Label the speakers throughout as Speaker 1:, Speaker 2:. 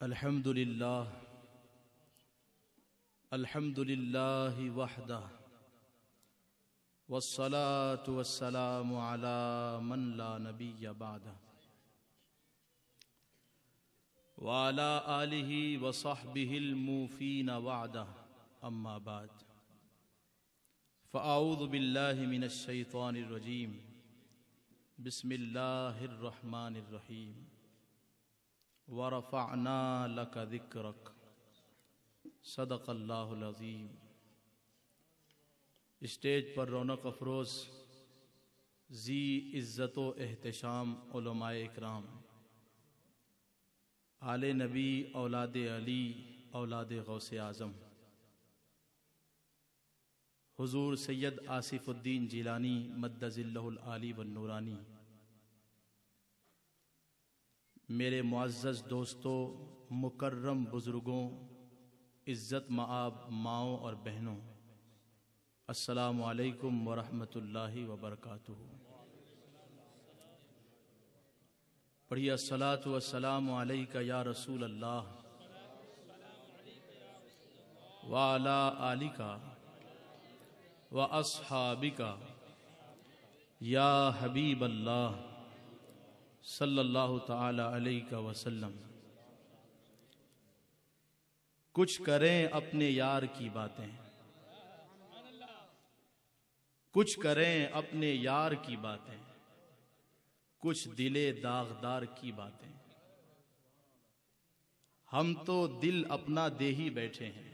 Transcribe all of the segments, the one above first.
Speaker 1: الحمد لله وحده والصلاة والسلام على من لا نبي بعده وعلى آله وصحبه الموفين وعده أما بعد فأعوذ بالله من الشيطان الرجيم بسم الله الرحمن الرحيم وَرَفَعْنَا لَكَ ذِكْرَكَ صدق اللہ العظیم۔ اسٹیج پر رونق افروز ذی عزت و احتشام علماء اکرام، آل نبی، اولاد علی، اولاد غوث اعظم، حضور سید آصف الدین جیلانی مد ظلہ العالی والنورانی، میرے معزز دوستوں، مکرم بزرگوں، عزت مآب ماؤں اور بہنوں، السلام علیکم ورحمۃ اللہ وبرکاتہ۔ پڑھیے الصلاۃ والسلام علیک یا رسول اللہ وعلی آلک واصحابک یا حبیب اللہ صلی اللہ تعالی علیہ وسلم۔ کچھ کریں اپنے یار کی باتیں، کچھ کریں اپنے یار کی باتیں، کچھ دل داغدار کی باتیں، ہم تو دل اپنا دے ہی بیٹھے ہیں،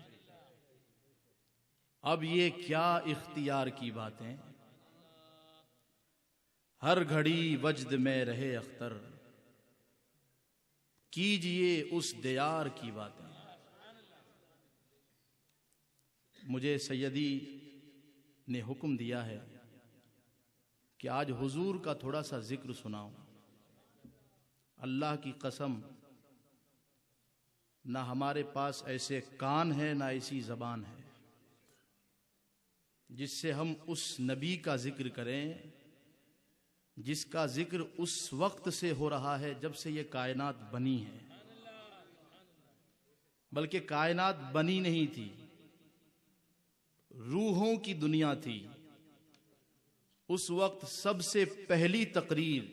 Speaker 1: اب یہ کیا اختیار کی باتیں، ہر گھڑی وجد میں رہے اختر، کیجئے اس دیار کی باتیں۔ مجھے سیدی نے حکم دیا ہے کہ آج حضور کا تھوڑا سا ذکر سناؤں۔ اللہ کی قسم، نہ ہمارے پاس ایسے کان ہے نہ ایسی زبان ہے جس سے ہم اس نبی کا ذکر کریں جس کا ذکر اس وقت سے ہو رہا ہے جب سے یہ کائنات بنی ہے، بلکہ کائنات بنی نہیں تھی، روحوں کی دنیا تھی۔ اس وقت سب سے پہلی تقریر،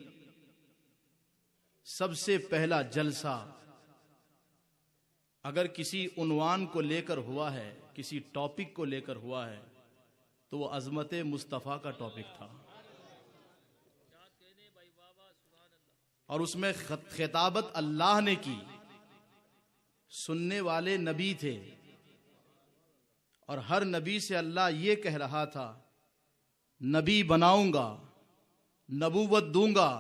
Speaker 1: سب سے پہلا جلسہ اگر کسی عنوان کو لے کر ہوا ہے، کسی ٹاپک کو لے کر ہوا ہے، تو وہ عظمت مصطفیٰ کا ٹاپک تھا، اور اس میں خطابت اللہ نے کی، سننے والے نبی تھے، اور ہر نبی سے اللہ یہ کہہ رہا تھا نبی بناؤں گا، نبوت دوں گا،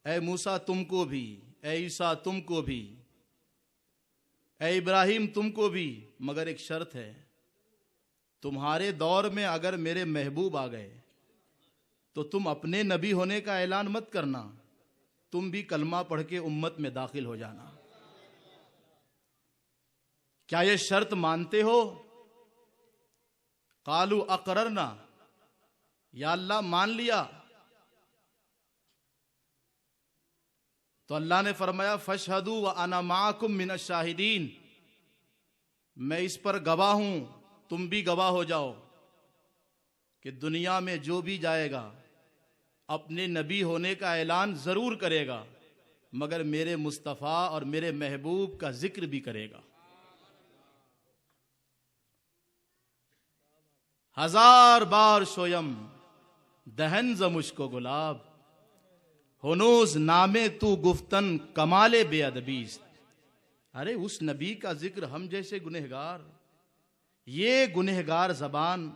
Speaker 1: اے موسیٰ تم کو بھی، اے عیسیٰ تم کو بھی، اے ابراہیم تم کو بھی، مگر ایک شرط ہے، تمہارے دور میں اگر میرے محبوب آ گئے تو تم اپنے نبی ہونے کا اعلان مت کرنا، تم بھی کلمہ پڑھ کے امت میں داخل ہو جانا۔ کیا یہ شرط مانتے ہو؟ قالوا اقررنا، یا اللہ مان لیا۔ تو اللہ نے فرمایا فاشہدوا وانا معکم من الشاہدین، میں اس پر گواہ ہوں، تم بھی گواہ ہو جاؤ کہ دنیا میں جو بھی جائے گا اپنے نبی ہونے کا اعلان ضرور کرے گا، مگر میرے مصطفیٰ اور میرے محبوب کا ذکر بھی کرے گا۔ ہزار بار شویم دہن ز مشک و گلاب، ہنوز نامے تو گفتن کمال بے ادبیست۔ ارے اس نبی کا ذکر ہم جیسے گنہگار، یہ گنہگار زبان،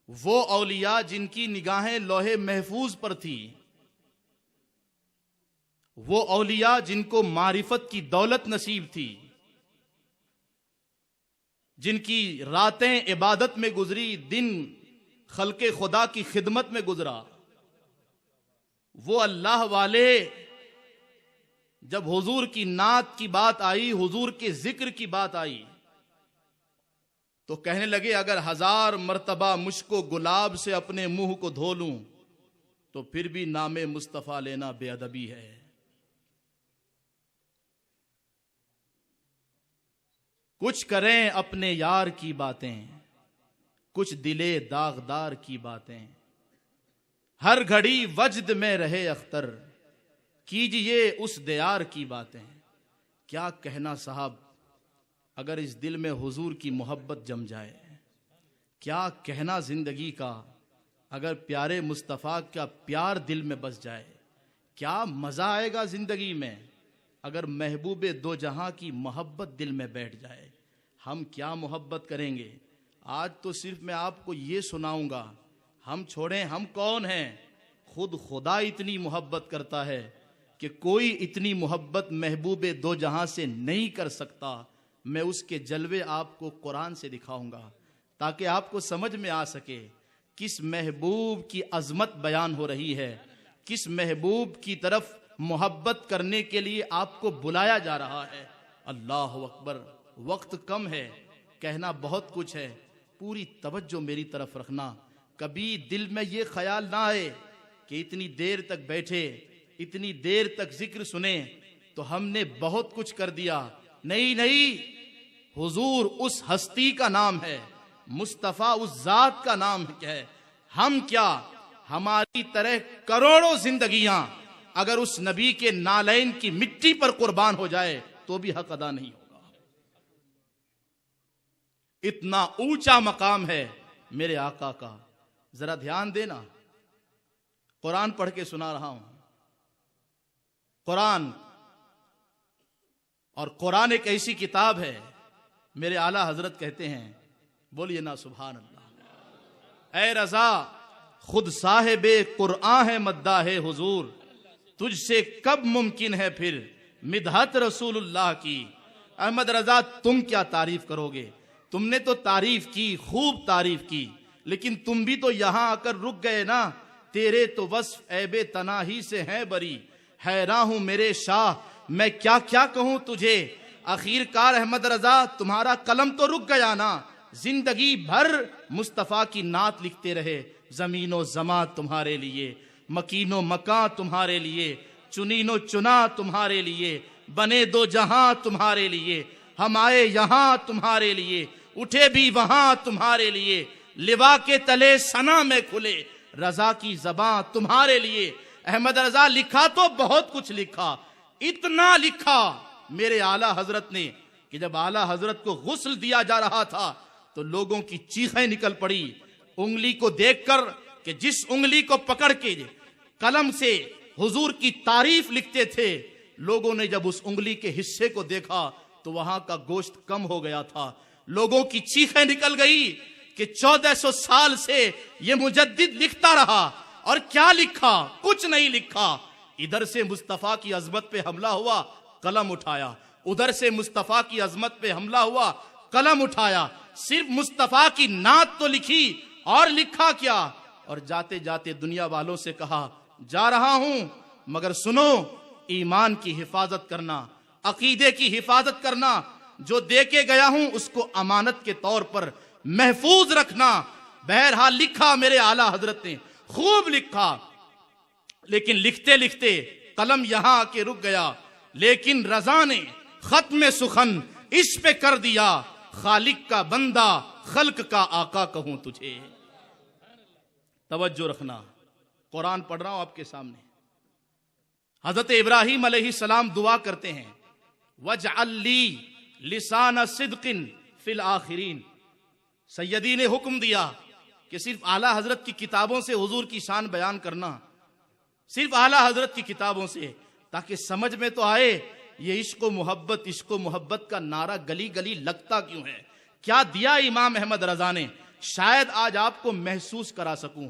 Speaker 1: وہ اولیاء جن کی نگاہیں لوح محفوظ پر تھی، وہ اولیاء جن کو معرفت کی دولت نصیب تھی، جن کی راتیں عبادت میں گزری، دن خلق خدا کی خدمت میں گزرا، وہ اللہ والے جب حضور کی نعت کی بات آئی، حضور کے ذکر کی بات آئی، تو کہنے لگے اگر 1000 مرتبہ مشک و گلاب سے اپنے منہ کو دھو لوں تو پھر بھی نام مصطفیٰ لینا بے ادبی ہے۔ کچھ کریں اپنے یار کی باتیں، کچھ دلے داغدار کی باتیں، ہر گھڑی وجد میں رہے اختر، کیجئے اس دیار کی باتیں۔ کیا کہنا صاحب اگر اس دل میں حضور کی محبت جم جائے، کیا کہنا زندگی کا اگر پیارے مصطفیٰ کا پیار دل میں بس جائے، کیا مزہ آئے گا زندگی میں اگر محبوب دو جہاں کی محبت دل میں بیٹھ جائے۔ ہم کیا محبت کریں گے؟ آج تو صرف میں آپ کو یہ سناؤں گا، ہم چھوڑیں ہم کون ہیں، خود خدا اتنی محبت کرتا ہے کہ کوئی اتنی محبت محبوب دو جہاں سے نہیں کر سکتا۔ میں اس کے جلوے آپ کو قرآن سے دکھاؤں گا تاکہ آپ کو سمجھ میں آ سکے کس محبوب کی عظمت بیان ہو رہی ہے، کس محبوب کی طرف محبت کرنے کے لیے آپ کو بلایا جا رہا ہے۔ اللہ اکبر۔ وقت کم ہے، کہنا بہت کچھ ہے، پوری توجہ میری طرف رکھنا۔ کبھی دل میں یہ خیال نہ آئے کہ اتنی دیر تک بیٹھے، اتنی دیر تک ذکر سنیں تو ہم نے بہت کچھ کر دیا۔ نہیں نہیں، حضور اس ہستی کا نام ہے، مصطفیٰ اس ذات کا نام ہے۔ ہم کیا، ہماری طرح کروڑوں زندگیاں اگر اس نبی کے نالین کی مٹی پر قربان ہو جائے تو بھی حق ادا نہیں ہوگا۔ اتنا اونچا مقام ہے میرے آقا کا، ذرا دھیان دینا۔ قرآن پڑھ کے سنا رہا ہوں، قرآن، اور قرآن ایک ایسی کتاب ہے، میرے اعلیٰ حضرت کہتے ہیں، بولیے نا سبحان اللہ۔ اے رضا خود صاحب قرآن ہے مداح حضور، تجھ سے کب ممکن ہے پھر مدحت رسول اللہ کی۔ احمد رضا تم کیا تعریف کرو گے؟ تم نے تو تعریف کی، خوب تعریف کی، لیکن تم بھی تو یہاں آ کر رک گئے نا۔ تیرے تو وصف عیب تناہی سے ہیں بری، حیراں ہوں میرے شاہ میں کیا کیا کہوں تجھے۔ آخر کار احمد رضا تمہارا قلم تو رک گیا نا، زندگی بھر مصطفیٰ کی نعت لکھتے رہے۔ زمین و زماں تمہارے لیے، مکین و مکاں تمہارے لیے، چنین و چنا تمہارے لیے، بنے دو جہاں تمہارے لیے، ہم آئے یہاں تمہارے لیے، اٹھے بھی وہاں تمہارے لیے، لوا کے تلے ثنا میں کھلے، رضا کی زباں تمہارے لیے۔ احمد رضا لکھا تو بہت کچھ لکھا، اتنا لکھا میرے اعلیٰ حضرت نے کہ جب اعلیٰ حضرت کو غسل دیا جا رہا تھا تو لوگوں کی چیخیں نکل پڑی انگلی کو دیکھ کر، کہ جس انگلی کو پکڑ کے قلم سے حضور کی تعریف لکھتے تھے، لوگوں نے جب اس انگلی کے حصے کو دیکھا تو وہاں کا گوشت کم ہو گیا تھا۔ لوگوں کی چیخیں نکل گئی کہ 1400 سال سے یہ مجدد لکھتا رہا، اور کیا لکھا؟ کچھ نہیں لکھا۔ ادھر سے مصطفیٰ کی عظمت پہ حملہ ہوا، قلم اٹھایا، ادھر سے مصطفیٰ کی عظمت پہ حملہ ہوا، قلم اٹھایا، صرف مصطفیٰ کی نعت تو لکھی، اور لکھا کیا؟ اور جاتے جاتے دنیا والوں سے کہا جا رہا ہوں، مگر سنو، ایمان کی حفاظت کرنا، عقیدے کی حفاظت کرنا، جو دے کے گیا ہوں اس کو امانت کے طور پر محفوظ رکھنا۔ بہرحال لکھا میرے اعلیٰ حضرت نے، خوب لکھا، لیکن لکھتے لکھتے قلم یہاں آ کے رک گیا۔ لیکن رضا نے ختم سخن اس پہ کر دیا، خالق کا بندہ خلق کا آقا کہوں تجھے۔ توجہ رکھنا، قرآن پڑھ رہا ہوں آپ کے سامنے۔ حضرت ابراہیم علیہ السلام دعا کرتے ہیں، وَاجْعَلْ لِي لِسَانَ صِدْقٍ فِي الْآخِرِينَ۔ سیدی نے حکم دیا کہ صرف اعلیٰ حضرت کی کتابوں سے حضور کی شان بیان کرنا، صرف اعلیٰ حضرت کی کتابوں سے، تاکہ سمجھ میں تو آئے یہ عشق و محبت کا نعرہ گلی گلی لگتا کیوں ہے، کیا دیا امام احمد رضا نے۔ شاید آج آپ کو محسوس کرا سکوں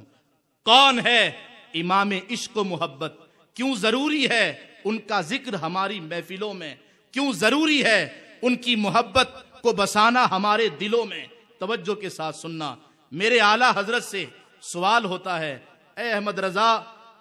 Speaker 1: کون ہے امام عشق و محبت، کیوں ضروری ہے ان کا ذکر ہماری محفلوں میں، کیوں ضروری ہے ان کی محبت کو بسانا ہمارے دلوں میں۔ توجہ کے ساتھ سننا، میرے اعلیٰ حضرت سے سوال ہوتا ہے، اے احمد رضا،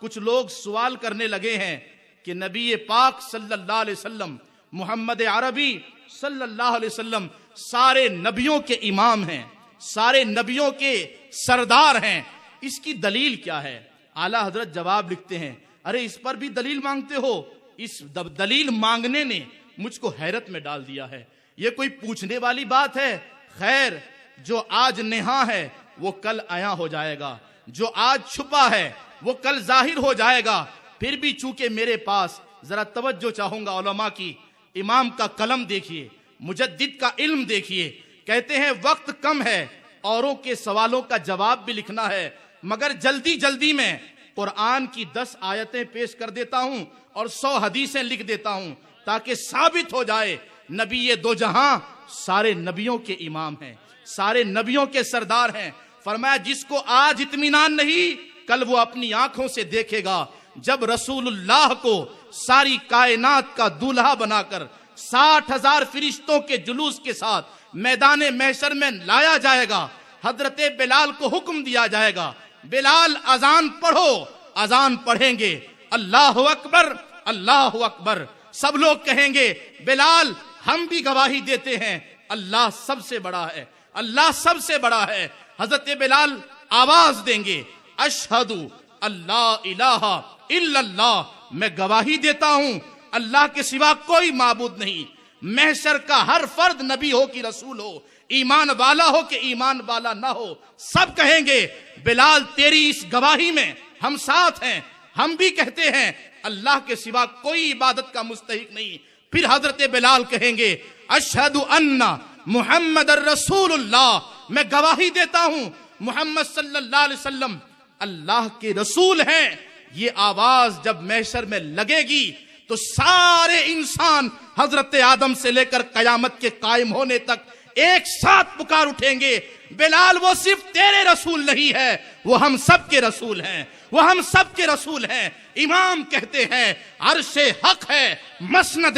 Speaker 1: کچھ لوگ سوال کرنے لگے ہیں کہ نبی پاک صلی اللہ علیہ وسلم، محمد عربی صلی اللہ علیہ وسلم سارے نبیوں کے امام ہیں، سارے نبیوں کے سردار ہیں، اس کی دلیل کیا ہے؟ اعلیٰ حضرت جواب لکھتے ہیں، ارے اس پر بھی دلیل مانگتے ہو؟ اس دلیل مانگنے نے مجھ کو حیرت میں ڈال دیا ہے۔ یہ کوئی پوچھنے والی بات ہے؟ خیر، جو آج نہاں ہے وہ کل عیاں ہو جائے گا، جو آج چھپا ہے وہ کل ظاہر ہو جائے گا۔ پھر بھی چونکہ میرے پاس ذرا توجہ چاہوں گا علماء کی، امام کا قلم دیکھیے، مجدد کا علم دیکھیے، کہتے ہیں وقت کم ہے، اوروں کے سوالوں کا جواب بھی لکھنا ہے، مگر جلدی جلدی میں قرآن کی 10 آیتیں پیش کر دیتا ہوں اور 100 حدیثیں لکھ دیتا ہوں تاکہ ثابت ہو جائے نبی دو جہاں سارے نبیوں کے امام ہیں، سارے نبیوں کے سردار ہیں۔ فرمایا جس کو آج اطمینان نہیں کل وہ اپنی آنکھوں سے دیکھے گا جب رسول اللہ کو ساری کائنات کا دولہا بنا کر 60,000 فرشتوں کے جلوس کے ساتھ میدان محشر میں لایا جائے گا۔ حضرت بلال کو حکم دیا جائے گا، بلال اذان پڑھو، اذان پڑھیں گے، اللہ اکبر اللہ اکبر، سب لوگ کہیں گے بلال ہم بھی گواہی دیتے ہیں اللہ سب سے بڑا ہے، اللہ سب سے بڑا ہے۔ حضرت بلال آواز دیں گے اشہدو اللہ الہ الا اللہ، میں گواہی دیتا ہوں اللہ کے سوا کوئی معبود نہیں۔ محشر کا ہر فرد نبی ہو کہ رسول ہو، ایمان والا ہو کہ ایمان والا نہ ہو، سب کہیں گے بلال تیری اس گواہی میں ہم ساتھ ہیں، ہم بھی کہتے ہیں اللہ کے سوا کوئی عبادت کا مستحق نہیں۔ پھر حضرت بلال کہیں گے اشہد ان محمد الرسول اللہ، میں گواہی دیتا ہوں محمد صلی اللہ علیہ وسلم اللہ کے رسول ہیں۔ یہ آواز جب محشر میں لگے گی تو سارے انسان حضرت آدم سے لے کر قیامت کے قائم ہونے تک ایک ساتھ پکار اٹھیں گے بلال وہ صرف تیرے رسول نہیں ہے، وہ ہم سب کے رسول ہیں، وہ ہم سب کے رسول ہیں۔ امام کہتے ہیں عرش حق ہے مسند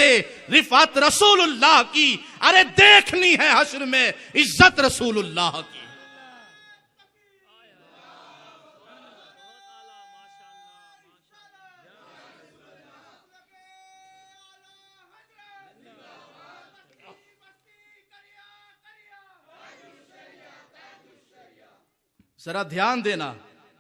Speaker 1: رفعت رسول اللہ کی، ارے دیکھنی ہے حشر میں عزت رسول اللہ کی۔ ذرا دھیان دینا،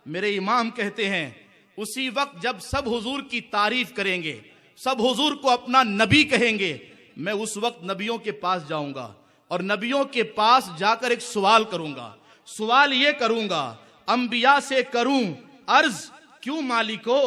Speaker 1: میرے امام کہتے ہیں اسی وقت جب سب حضور کی تعریف کریں گے، سب حضور کو اپنا نبی کہیں گے، میں اس وقت نبیوں کے پاس جاؤں گا اور نبیوں کے پاس جا کر ایک سوال کروں گا۔ سوال یہ کروں گا انبیاء سے کروں عرض کیوں مالکو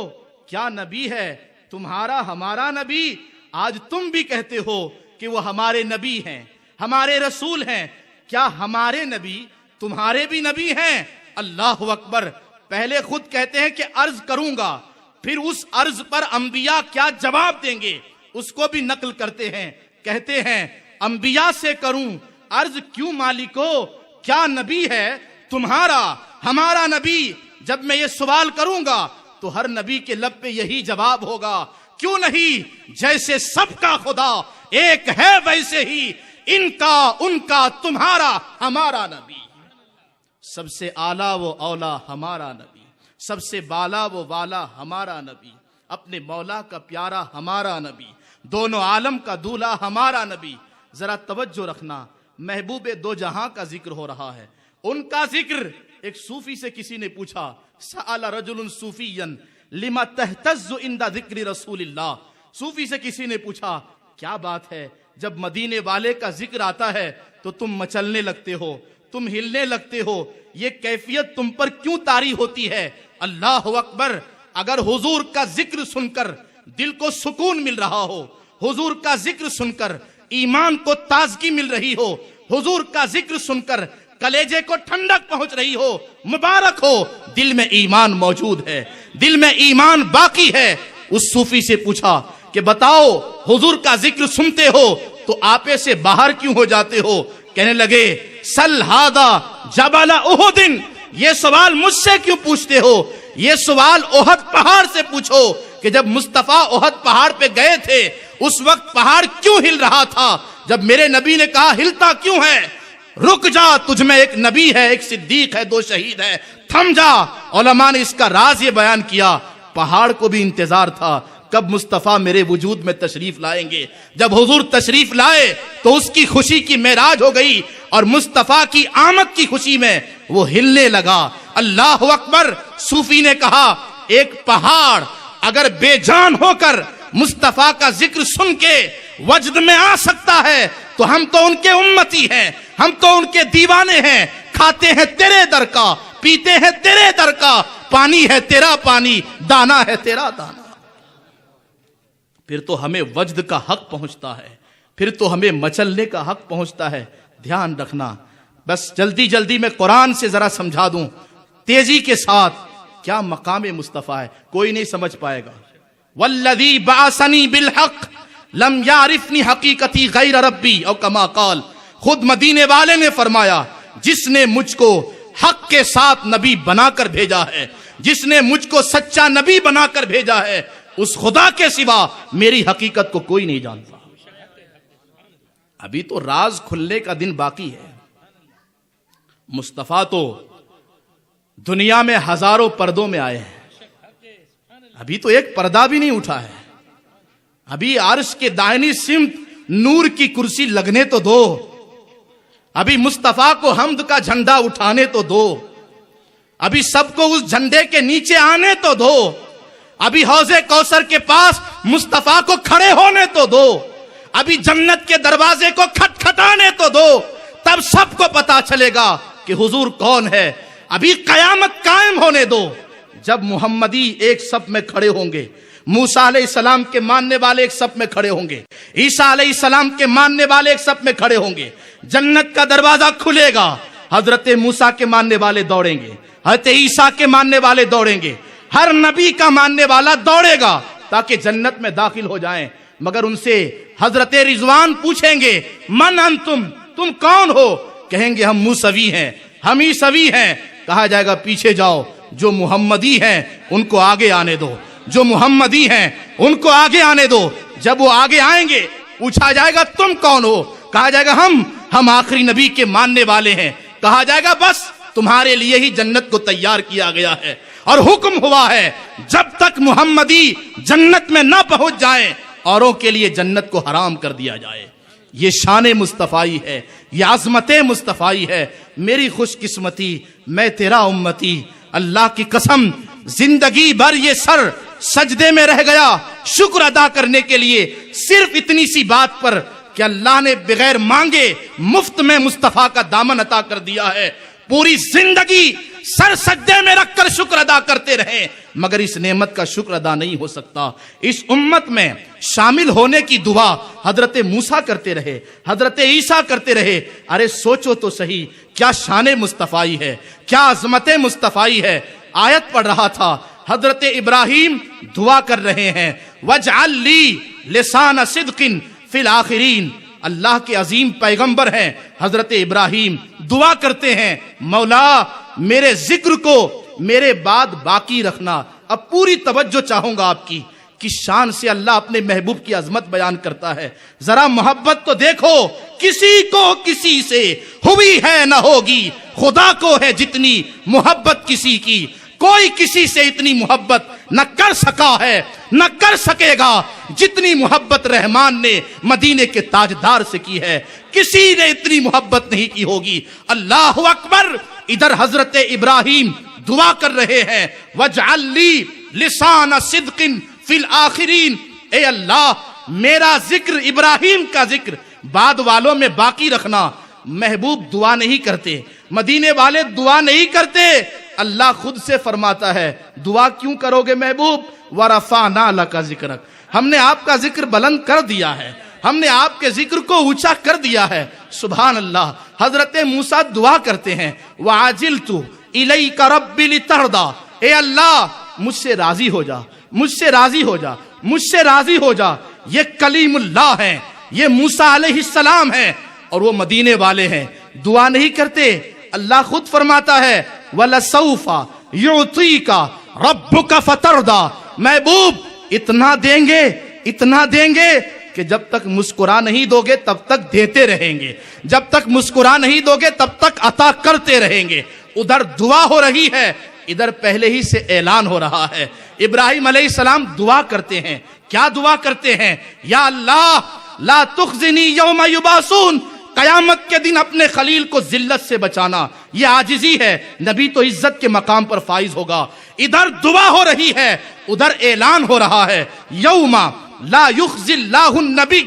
Speaker 1: کیا نبی ہے تمہارا ہمارا نبی؟ آج تم بھی کہتے ہو کہ وہ ہمارے نبی ہیں، ہمارے رسول ہیں، کیا ہمارے نبی تمہارے بھی نبی ہیں؟ اللہ اکبر۔ پہلے خود کہتے ہیں کہ عرض کروں گا، پھر اس عرض پر انبیاء کیا جواب دیں گے اس کو بھی نقل کرتے ہیں، کہتے ہیں انبیاء سے کروں عرض کیوں مالکو کیا نبی ہے تمہارا ہمارا نبی؟ جب میں یہ سوال کروں گا تو ہر نبی کے لب پہ یہی جواب ہوگا کیوں نہیں، جیسے سب کا خدا ایک ہے ویسے ہی ان کا ان کا تمہارا ہمارا نبی۔ سب سے اعلیٰ وہ اولا ہمارا نبی، سب سے بالا وہ والا ہمارا نبی، اپنے مولا کا پیارا ہمارا نبی، دونوں عالم کا دولہا ہمارا نبی۔ ذرا توجہ رکھنا، محبوب دو جہاں کا ذکر ہو رہا ہے، ان کا ذکر۔ ایک صوفی سے کسی نے پوچھا سأل رجل صوفیا لما تہتز عند ذکر رسول اللہ، صوفی سے کسی نے پوچھا کیا بات ہے جب مدینے والے کا ذکر آتا ہے تو تم مچلنے لگتے ہو، تم ہلنے لگتے ہو، یہ کیفیت تم پر کیوں طاری ہوتی ہے؟ اللہ اکبر۔ اگر حضور کا ذکر سن کر دل کو سکون مل رہا ہو، حضور کا ذکر سن کر ایمان کو تازگی مل رہی ہو، حضور کا ذکر سن کر کلیجے کو ٹھنڈک پہنچ رہی ہو، مبارک ہو، دل میں ایمان موجود ہے، دل میں ایمان باقی ہے۔ اس صوفی سے پوچھا کہ بتاؤ حضور کا ذکر سنتے ہو تو آپے سے باہر کیوں ہو جاتے ہو؟ کہنے لگے سل ہادا جبل احد، یہ سوال مجھ سے کیوں پوچھتے ہو؟ یہ سوال احد پہاڑ سے پوچھو کہ جب مصطفیٰ احد پہاڑ پہ گئے تھے اس وقت پہاڑ کیوں ہل رہا تھا؟ جب میرے نبی نے کہا ہلتا کیوں ہے؟ رک جا، تجھ میں ایک نبی ہے، ایک صدیق ہے، 2 شہید ہے، تھم جا۔ علماء نے اس کا راز یہ بیان کیا پہاڑ کو بھی انتظار تھا کب مصطفیٰ میرے وجود میں تشریف لائیں گے۔ جب حضور تشریف لائے تو اس کی خوشی کی معراج ہو گئی اور مصطفیٰ کی آمد کی خوشی میں وہ ہلنے لگا۔ اللہ اکبر۔ صوفی نے کہا ایک پہاڑ اگر بے جان ہو کر مصطفیٰ کا ذکر سن کے وجد میں آ سکتا ہے تو ہم تو ان کے امتی ہیں، ہم تو ان کے دیوانے ہیں، کھاتے ہیں تیرے در کا، پیتے ہیں تیرے در کا، پانی ہے تیرا پانی، دانا ہے تیرا دانا۔ پھر تو ہمیں وجد کا حق پہنچتا ہے، پھر تو ہمیں مچلنے کا حق پہنچتا ہے۔ دھیان رکھنا، بس جلدی جلدی میں قرآن سے ذرا سمجھا دوں تیزی کے ساتھ کیا مقام مصطفیٰ ہے، کوئی نہیں سمجھ پائے گا۔ والذی بعثنی بالحق لم یعرفنی حقیقتی غیر ربی، او کما قال، خود مدینے والے نے فرمایا جس نے مجھ کو حق کے ساتھ نبی بنا کر بھیجا ہے، جس نے مجھ کو سچا نبی بنا کر بھیجا ہے، اس خدا کے سوا میری حقیقت کو کوئی نہیں جانتا۔ ابھی تو راز کھلنے کا دن باقی ہے۔ مصطفیٰ تو دنیا میں ہزاروں پردوں میں آئے ہیں، ابھی تو ایک پردہ بھی نہیں اٹھا ہے۔ ابھی عرش کے دائنی سمت نور کی کرسی لگنے تو دو، ابھی مصطفیٰ کو حمد کا جھنڈا اٹھانے تو دو، ابھی سب کو اس جھنڈے کے نیچے آنے تو دو، ابھی حوض کوثر کے پاس مصطفیٰ کو کھڑے ہونے تو دو، ابھی جنت کے دروازے کو کھٹکھٹانے تو دو، تب سب کو پتا چلے گا کہ حضور کون ہے۔ ابھی قیامت قائم ہونے دو، جب محمدی ایک صف میں کھڑے ہوں گے، موسیٰ علیہ السلام کے ماننے والے ایک صف میں کھڑے ہوں گے، عیسیٰ علیہ السلام کے ماننے والے ایک صف میں کھڑے ہوں گے، جنت کا دروازہ کھلے گا، حضرت موسیٰ کے ماننے والے دوڑیں گے، حضرت عیسیٰ کے ماننے والے دوڑیں گے، ہر نبی کا ماننے والا دوڑے گا تاکہ جنت میں داخل ہو جائیں۔ مگر ان سے حضرت رضوان پوچھیں گے من انتم، تم کون ہو؟ کہیں گے ہم موسوی ہیں، ہم عیسوی ہیں۔ کہا جائے گا پیچھے جاؤ، جو محمدی ہیں ان کو آگے آنے دو، جو محمدی ہیں ان کو آگے آنے دو۔ جب وہ آگے آئیں گے پوچھا جائے گا تم کون ہو؟ کہا جائے گا ہم آخری نبی کے ماننے والے ہیں۔ کہا جائے گا بس تمہارے لیے ہی جنت کو تیار کیا گیا ہے، اور حکم ہوا ہے جب تک محمدی جنت میں نہ پہنچ جائیں اوروں کے لیے جنت کو حرام کر دیا جائے۔ یہ شان مصطفیٰ ہے، یہ عظمت مصطفیٰ ہے۔ میری خوش قسمتی، میں تیرا امتی، اللہ کی قسم زندگی بھر یہ سر سجدے میں رہ گیا شکر ادا کرنے کے لیے، صرف اتنی سی بات پر کہ اللہ نے بغیر مانگے مفت میں مصطفیٰ کا دامن عطا کر دیا ہے۔ پوری زندگی سر سجدے میں رکھ کر شکر ادا کرتے رہیں، مگر اس نعمت کا شکر ادا نہیں ہو سکتا۔ اس امت میں شامل ہونے کی دعا حضرت موسیٰ کرتے رہے، حضرت عیسیٰ کرتے رہے۔ ارے سوچو تو صحیح، کیا شان مصطفیٰ ہے، کیا عظمت مصطفیٰ ہے۔ آیت پڑھ رہا تھا، حضرت ابراہیم دعا کر رہے ہیں وَاجْعَلْ لِي لِسَانَ صِدْقٍ فِي الْآخِرِينَ۔ اللہ کے عظیم پیغمبر ہیں حضرت ابراہیم، دعا کرتے ہیں مولا میرے ذکر کو میرے بعد باقی رکھنا۔ اب پوری توجہ چاہوں گا آپ کی، کس شان سے اللہ اپنے محبوب کی عظمت بیان کرتا ہے۔ ذرا محبت تو دیکھو، کسی کو کسی سے ہوئی ہے نہ ہوگی، خدا کو ہے جتنی محبت کسی کی، کوئی کسی سے اتنی محبت نہ کر سکا ہے نہ کر سکے گا جتنی محبت رحمان نے مدینے کے تاجدار سے کی ہے۔ کسی نے اتنی محبت نہیں کی ہوگی۔ اللہ اکبر۔ ادھر حضرت ابراہیم دعا کر رہے ہیں وَاجْعَلْ لِي لِسَانَ صِدْقٍ فِي الْآخِرِينَ۔ اے اللہ میرا ذکر، ابراہیم کا ذکر بعد والوں میں باقی رکھنا۔ محبوب دعا نہیں کرتے، مدینے والے دعا نہیں کرتے، اللہ خود سے فرماتا ہے دعا کیوں کرو گے محبوب؟ وَرَفَعْنَا لَكَ ذِكْرَكَ، ہم نے آپ کا ذکر بلند کر دیا ہے، ہم نے آپ کے ذکر کو اونچا کر دیا ہے۔ سبحان اللہ۔ حضرت موسیٰ دعا کرتے ہیں وَعَجِلْتُ إِلَيْكَ رَبِّ لِتَرْضَى، اے اللہ مجھ سے راضی ہو جا، مجھ سے راضی ہو جا، مجھ سے راضی ہو جا۔ یہ کلیم اللہ ہیں، یہ موسیٰ علیہ السلام ہیں، اور وہ مدینے والے ہیں، دعا نہیں کرتے۔ اللہ خود فرماتا ہے وَلَسَوْفَ يُعْطِيكَ رَبُّكَ فَتَرْضَى، محبوب اتنا دیں گے، اتنا دیں گے کہ جب تک مسکرا نہیں دو گے تب تک دیتے رہیں گے، جب تک مسکرا نہیں دو گے تب تک عطا کرتے رہیں گے۔ ادھر دعا ہو رہی ہے، ادھر پہلے ہی سے اعلان ہو رہا ہے۔ ابراہیم علیہ السلام دعا کرتے ہیں، کیا دعا کرتے ہیں؟ یا اللہ لا تخزنی یوم یبعثون، قیامت کے دن اپنے خلیل کو ذلت سے بچانا۔ یہ عاجزی ہے، نبی تو عزت کے مقام پر فائز ہوگا۔ ادھر دعا ہو رہی ہے، ادھر اعلان ہو رہا ہے یوم لا یخزی اللہ النبی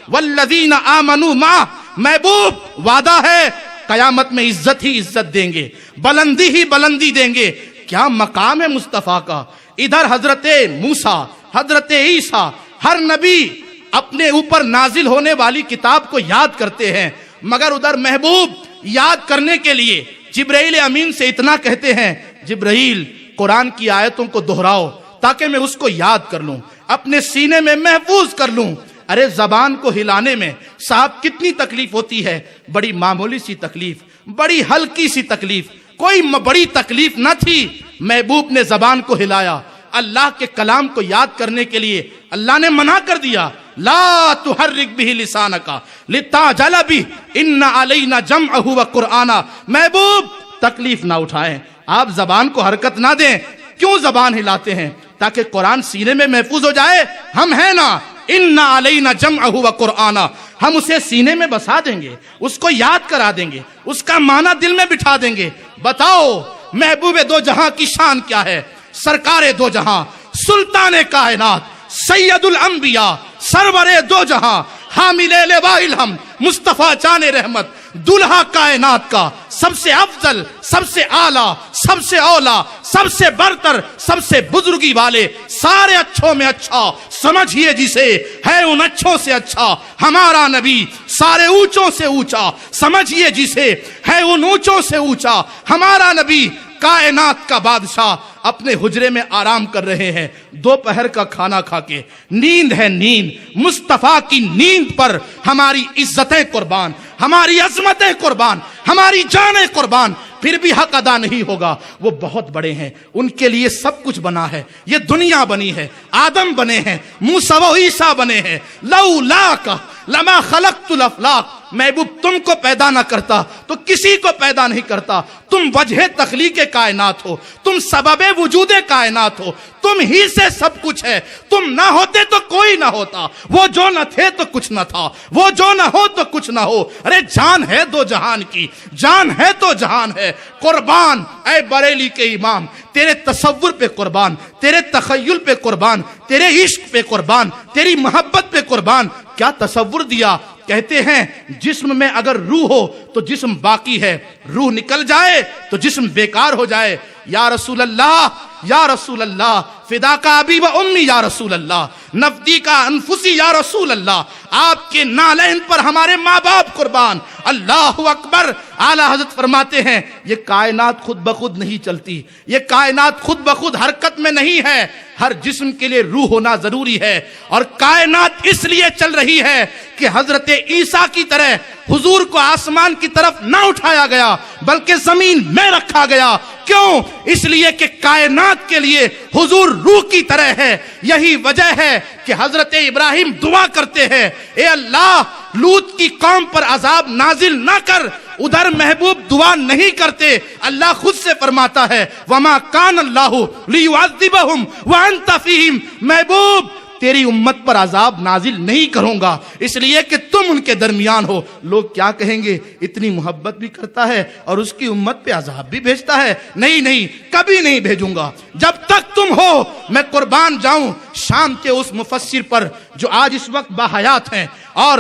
Speaker 1: والذین آمنوا معہ، محبوب وعدہ ہے قیامت میں عزت ہی عزت دیں گے، بلندی ہی بلندی دیں گے۔ کیا مقام ہے مصطفیٰ کا! ادھر حضرت موسیٰ، حضرت عیسیٰ، ہر نبی اپنے اوپر نازل ہونے والی کتاب کو یاد کرتے ہیں، مگر ادھر محبوب یاد کرنے کے لیے جبرائیل امین سے اتنا کہتے ہیں، جبرائیل قرآن کی آیتوں کو دہراؤ تاکہ میں اس کو یاد کر لوں، اپنے سینے میں محفوظ کر لوں۔ ارے زبان کو ہلانے میں صاحب کتنی تکلیف ہوتی ہے، بڑی معمولی سی تکلیف، بڑی ہلکی سی تکلیف، کوئی بڑی تکلیف نہ تھی۔ محبوب نے زبان کو ہلایا، اللہ کے کلام کو یاد کرنے کے لیے اللہ نے منع کر دیا، لا تحرک به لسانک لتعجل به ان علینا جمعہ وقرآنہ۔ محبوب تکلیف نہ اٹھائیں، آپ زبان کو حرکت نہ دیں۔ کیوں زبان ہلاتے ہیں؟ تاکہ قرآن سینے میں محفوظ ہو جائے۔ ہم ہیں نا، ان علینا جمعہ وقرآنہ، ہم اسے سینے میں بسا دیں گے، اس کو یاد کرا دیں گے، اس کا معنی دل میں بٹھا دیں گے۔ بتاؤ محبوب دو جہاں کی شان کیا ہے؟ سرکار دو جہاں، سلطان کائنات، سید الانبیاء، سرور دو جہاں، حامل لواء الحمد، مصطفیٰ جان رحمت، دلہا کائنات کا، سب سے افضل، سب سے اعلیٰ، سب سے اولا، سب سے برتر، سب سے بزرگی والے، سارے اچھوں میں اچھا سمجھیے جسے، ہے ان اچھوں سے اچھا ہمارا نبی، سارے اونچوں سے اونچا سمجھیے جسے، ہے ان اونچوں سے اونچا ہمارا نبی۔ کائنات کا بادشاہ اپنے حجرے میں آرام کر رہے ہیں، دوپہر کا کھانا کھا کے، نیند ہے نیند، مصطفیٰ کی نیند پر ہماری عزتیں قربان، ہماری عظمتیں قربان، ہماری جانیں قربان، پھر بھی حق ادا نہیں ہوگا۔ وہ بہت بڑے ہیں، ان کے لیے سب کچھ بنا ہے، یہ دنیا بنی ہے، آدم بنے ہیں، موسیٰ و عیسیٰ بنے ہیں۔ لولاک لما خلقت الافلاق، محبوب تم کو پیدا نہ کرتا تو کسی کو پیدا نہیں کرتا، تم وجہ تخلیق کائنات ہو، تم سبب وجود کائنات ہو، تم ہی سے سب کچھ ہے، تم نہ ہوتے تو کوئی نہ ہوتا، وہ جو نہ تھے تو کچھ نہ تھا، وہ جو نہ ہو تو کچھ نہ ہو۔ ارے جان ہے دو جہان کی، جان ہے تو جہان ہے، قربان اے بریلی کے امام، تیرے تصور پہ قربان، تیرے تخیل پہ قربان، تیرے عشق پہ قربان، تیری محبت پہ قربان۔ کیا تصور دیا؟ کہتے ہیں جسم میں اگر روح ہو تو جسم باقی ہے، روح نکل جائے تو جسم بیکار ہو جائے۔ یا رسول اللہ، یا رسول اللہ، فدا کا ابی و امی یا رسول اللہ، نفدی کا انفسی یا رسول اللہ، آپ کے نالین پر ہمارے ماں باپ قربان۔ اللہ اکبر۔ اعلیٰ حضرت فرماتے ہیں یہ کائنات خود بخود نہیں چلتی، یہ کائنات خود بخود حرکت میں نہیں ہے، ہر جسم کے لیے روح ہونا ضروری ہے، اور کائنات اس لیے چل رہی ہے کہ حضرت عیسیٰ کی طرح حضور کو آسمان کی طرف نہ اٹھایا گیا بلکہ زمین میں رکھا گیا۔ کیوں؟ اس لیے کہ کائنات کے لیے حضور روح کی طرح ہے۔ یہی وجہ ہے کہ حضرت ابراہیم دعا کرتے ہیں، اے اللہ لوط کی قوم پر عذاب نازل نہ کر۔ ادھر محبوب دعا نہیں کرتے، اللہ خود سے فرماتا ہے وما کان اللہ لیعذبہم وانت فیہم، محبوب تیری امت پر عذاب نازل نہیں کروں گا اس لیے کہ تم ان کے درمیان ہو۔ لوگ کیا کہیں گے، اتنی محبت بھی کرتا ہے اور اس کی امت پہ عذاب بھی بھیجتا ہے؟ نہیں نہیں، کبھی نہیں بھیجوں گا جب تک تم ہو۔ میں قربان جاؤں شام کے اس مفسر پر جو آج اس وقت باحیات ہیں اور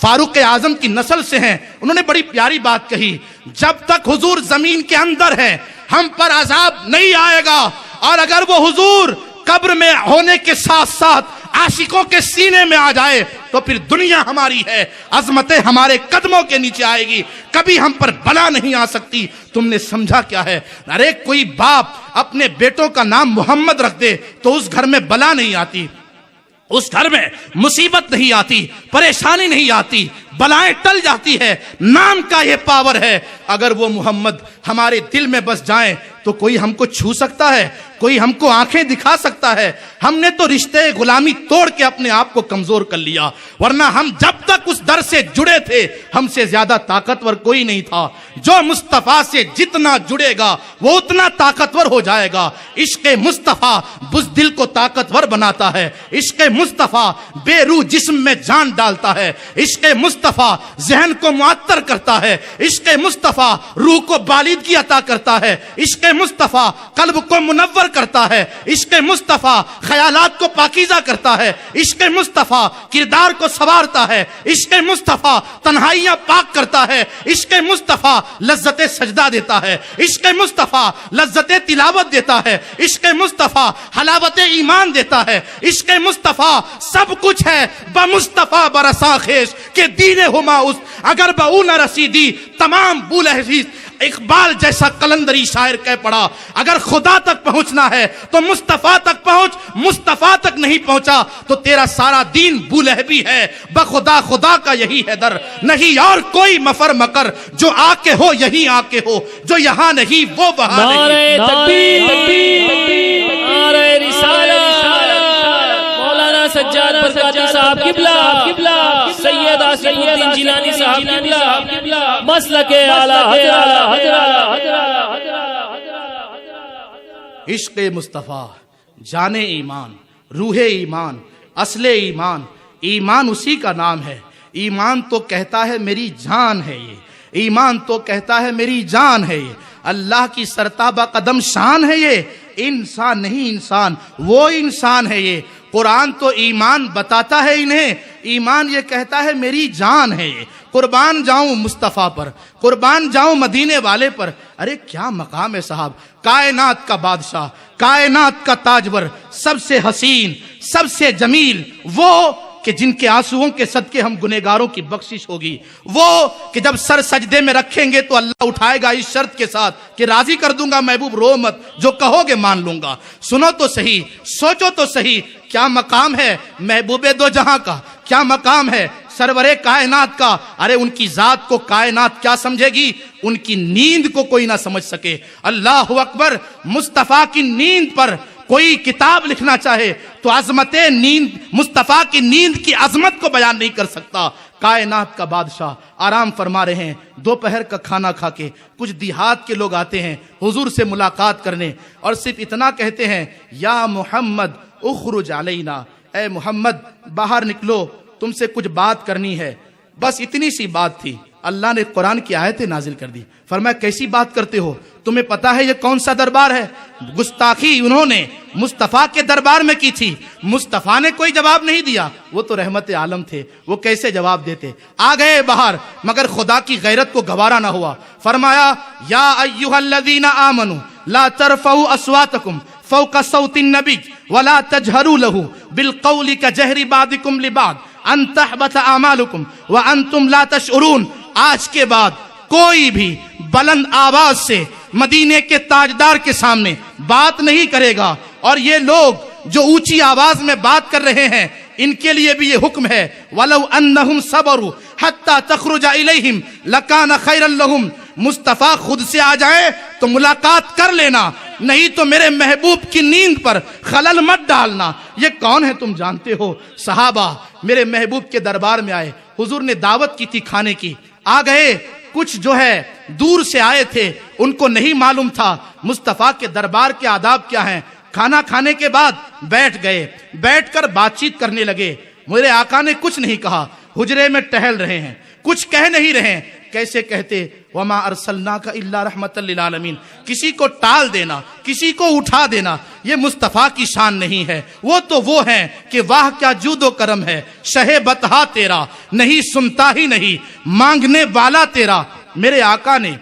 Speaker 1: فاروق اعظم کی نسل سے ہیں، انہوں نے بڑی پیاری بات کہی، جب تک حضور زمین کے اندر ہے ہم پر عذاب نہیں آئے گا، اور اگر وہ حضور قبر میں ہونے کے ساتھ ساتھ عاشقوں کے سینے میں آ جائے تو پھر دنیا ہماری ہے، عظمتیں ہمارے قدموں کے نیچے آئے گی، کبھی ہم پر بلا نہیں آ سکتی۔ تم نے سمجھا کیا ہے؟ ارے کوئی باپ اپنے بیٹوں کا نام محمد رکھ دے تو اس گھر میں بلا نہیں آتی، اس گھر میں مصیبت نہیں آتی، پریشانی نہیں آتی، بلائیں ٹل جاتی ہے۔ نام کا یہ پاور ہے۔ اگر وہ محمد ہمارے دل میں بس جائیں تو کوئی ہم کو چھو سکتا ہے؟ کوئی ہم کو آنکھیں دکھا سکتا ہے؟ ہم نے تو رشتے غلامی توڑ کے اپنے آپ کو کمزور کر لیا، ورنہ ہم جب تک اس در سے جڑے تھے ہم سے زیادہ طاقتور کوئی نہیں تھا۔ جو مصطفیٰ سے جتنا جڑے گا وہ اتنا طاقتور ہو جائے گا۔ عشق مصطفیٰ بزدل کو طاقتور بناتا ہے، عشق مصطفیٰ بے روح جسم میں جان ڈالتا ہے، عشق مصطفیٰ ذہن کو معطر کرتا ہے، عشق مصطفیٰ روح کو بالغی عطا کرتا ہے، عشق مصطفیٰ قلب کو منور منور کرتا ہے، عشق مصطفیٰ خیالات کو پاکیزہ کرتا ہے، عشق مصطفیٰ کردار کو سنوارتا ہے، عشق مصطفیٰ تنہائیاں پاک کرتا ہے، عشق مصطفیٰ لذت سجدہ دیتا ہے، عشق مصطفیٰ لذت تلاوت دیتا ہے، عشق مصطفیٰ حلاوت ایمان دیتا ہے، عشق مصطفیٰ سب کچھ ہے بمصطفیٰ برساں خیش کہ دین ہما اس اگر بہو نہ رسیدی تمام بولہزیز۔ اقبال جیسا قلندری شاعر کہہ پڑا اگر خدا تک پہنچنا ہے تو مصطفیٰ تک پہنچ، مصطفیٰ تک نہیں پہنچا تو تیرا سارا دین بولہبی ہے، بخدا خدا کا یہی ہے در، نہیں اور کوئی مفر مکر، جو آ کے ہو یہیں آ کے ہو، جو یہاں نہیں وہ وہاں نہیں۔
Speaker 2: نعرہ تکبیر، نعرہ رسالت، مولانا سجاد برکاتی صاحب قبلہ، سید آصف الدین جیلانی صاحب قبلہ، مسلک اعلیٰ حضرت۔
Speaker 1: عشق مصطفیٰ جان ایمان، روح ایمان، اصل ایمان، ایمان اسی کا نام ہے۔ ایمان تو کہتا ہے میری جان ہے یہ، ایمان تو کہتا ہے میری جان ہے یہ، اللہ کی سرتابہ قدم شان ہے یہ، انسان نہیں انسان وہ انسان ہے یہ۔ قرآن تو ایمان بتاتا ہے انہیں، ایمان یہ کہتا ہے میری جان ہے یہ۔ قربان جاؤں مصطفیٰ پر، قربان جاؤں مدینے والے پر۔ ارے کیا مقام ہے صاحب، کائنات کا بادشاہ، کائنات کا تاجور، سب سے حسین، سب سے جمیل، وہ کہ جن کے آنسوؤں کے صدقے ہم گنہگاروں کی بخشش ہوگی، وہ کہ جب سر سجدے میں رکھیں گے تو اللہ اٹھائے گا اس شرط کے ساتھ کہ راضی کر دوں گا محبوب رو مت، جو کہو گے مان لوں گا۔ سنو تو صحیح، سوچو تو صحیح، کیا مقام ہے محبوب دو جہاں کا، کیا مقام ہے سرور کائنات کا۔ ارے ان کی ذات کو کائنات کیا سمجھے گی، ان کی نیند کو کوئی نہ سمجھ سکے۔ اللہ اکبر، مصطفیٰ کی نیند پر کوئی کتاب لکھنا چاہے تو عظمت نیند، مصطفیٰ کی نیند کی عظمت کو بیان نہیں کر سکتا۔ کائنات کا بادشاہ آرام فرما رہے ہیں، دوپہر کا کھانا کھا کے کچھ دیہات کے لوگ آتے ہیں حضور سے ملاقات کرنے، اور صرف اتنا کہتے ہیں یا محمد اخرج علینا، اے محمد باہر نکلو، تم سے کچھ بات کرنی ہے۔ بس اتنی سی بات تھی، اللہ نے قرآن کی آیتیں نازل کر دی، فرمایا کیسی بات کرتے ہو، تمہیں پتا ہے یہ کون سا دربار ہے؟ گستاخی انہوں نے مصطفیٰ کے دربار میں کی تھی، مصطفیٰ نے کوئی جواب نہیں دیا، وہ تو رحمت عالم تھے، وہ کیسے جواب دیتے؟ آ گئے باہر، مگر خدا کی غیرت کو گوارا نہ ہوا، فرمایا یا ایھا الذین آمنوا لا ترفعوا اصواتکم فوق صوت النبی ولا تجہروا له بالقول کجہر بعضکم لبعض ان تحبط اعمالکم وانتم لا تشعرون۔ آج کے بعد کوئی بھی بلند آواز سے مدینے کے تاجدار کے سامنے بات نہیں کرے گا، اور یہ لوگ جو اونچی آواز میں بات کر رہے ہیں ان کے لیے بھی یہ حکم ہے وَلَوْ أَنَّهُمْ صَبَرُوا حَتَّى تَخْرُجَ إِلَيْهِمْ لَكَانَ خَيْرًا لَهُمْ۔ مصطفیٰ خود سے آ جائے تو ملاقات کر لینا، نہیں تو میرے محبوب کی نیند پر خلل مت ڈالنا۔ یہ کون ہے تم جانتے ہو؟ صحابہ میرے محبوب کے دربار میں آئے، حضور نے دعوت کی تھی کھانے کی، آ گئے، کچھ جو ہے دور سے آئے تھے، ان کو نہیں معلوم تھا مصطفیٰ کے دربار کے آداب کیا ہیں۔ کھانا کھانے کے بعد بیٹھ گئے، بیٹھ کر بات چیت کرنے لگے۔ میرے آقا نے کچھ نہیں کہا، حجرے میں ٹہل رہے ہیں، کچھ کہہ نہیں رہے۔ کیسے کہتے وما ارسلناک الا رحمۃ للعالمین، کسی کو ٹال دینا، کسی کو اٹھا دینا یہ مصطفیٰ کی شان نہیں ہے۔ وہ تو وہ ہیں کہ واہ کیا جود و کرم ہے، شہ بتہا تیرا، نہیں سنتا ہی نہیں مانگنے والا تیرا۔ میرے آقا نے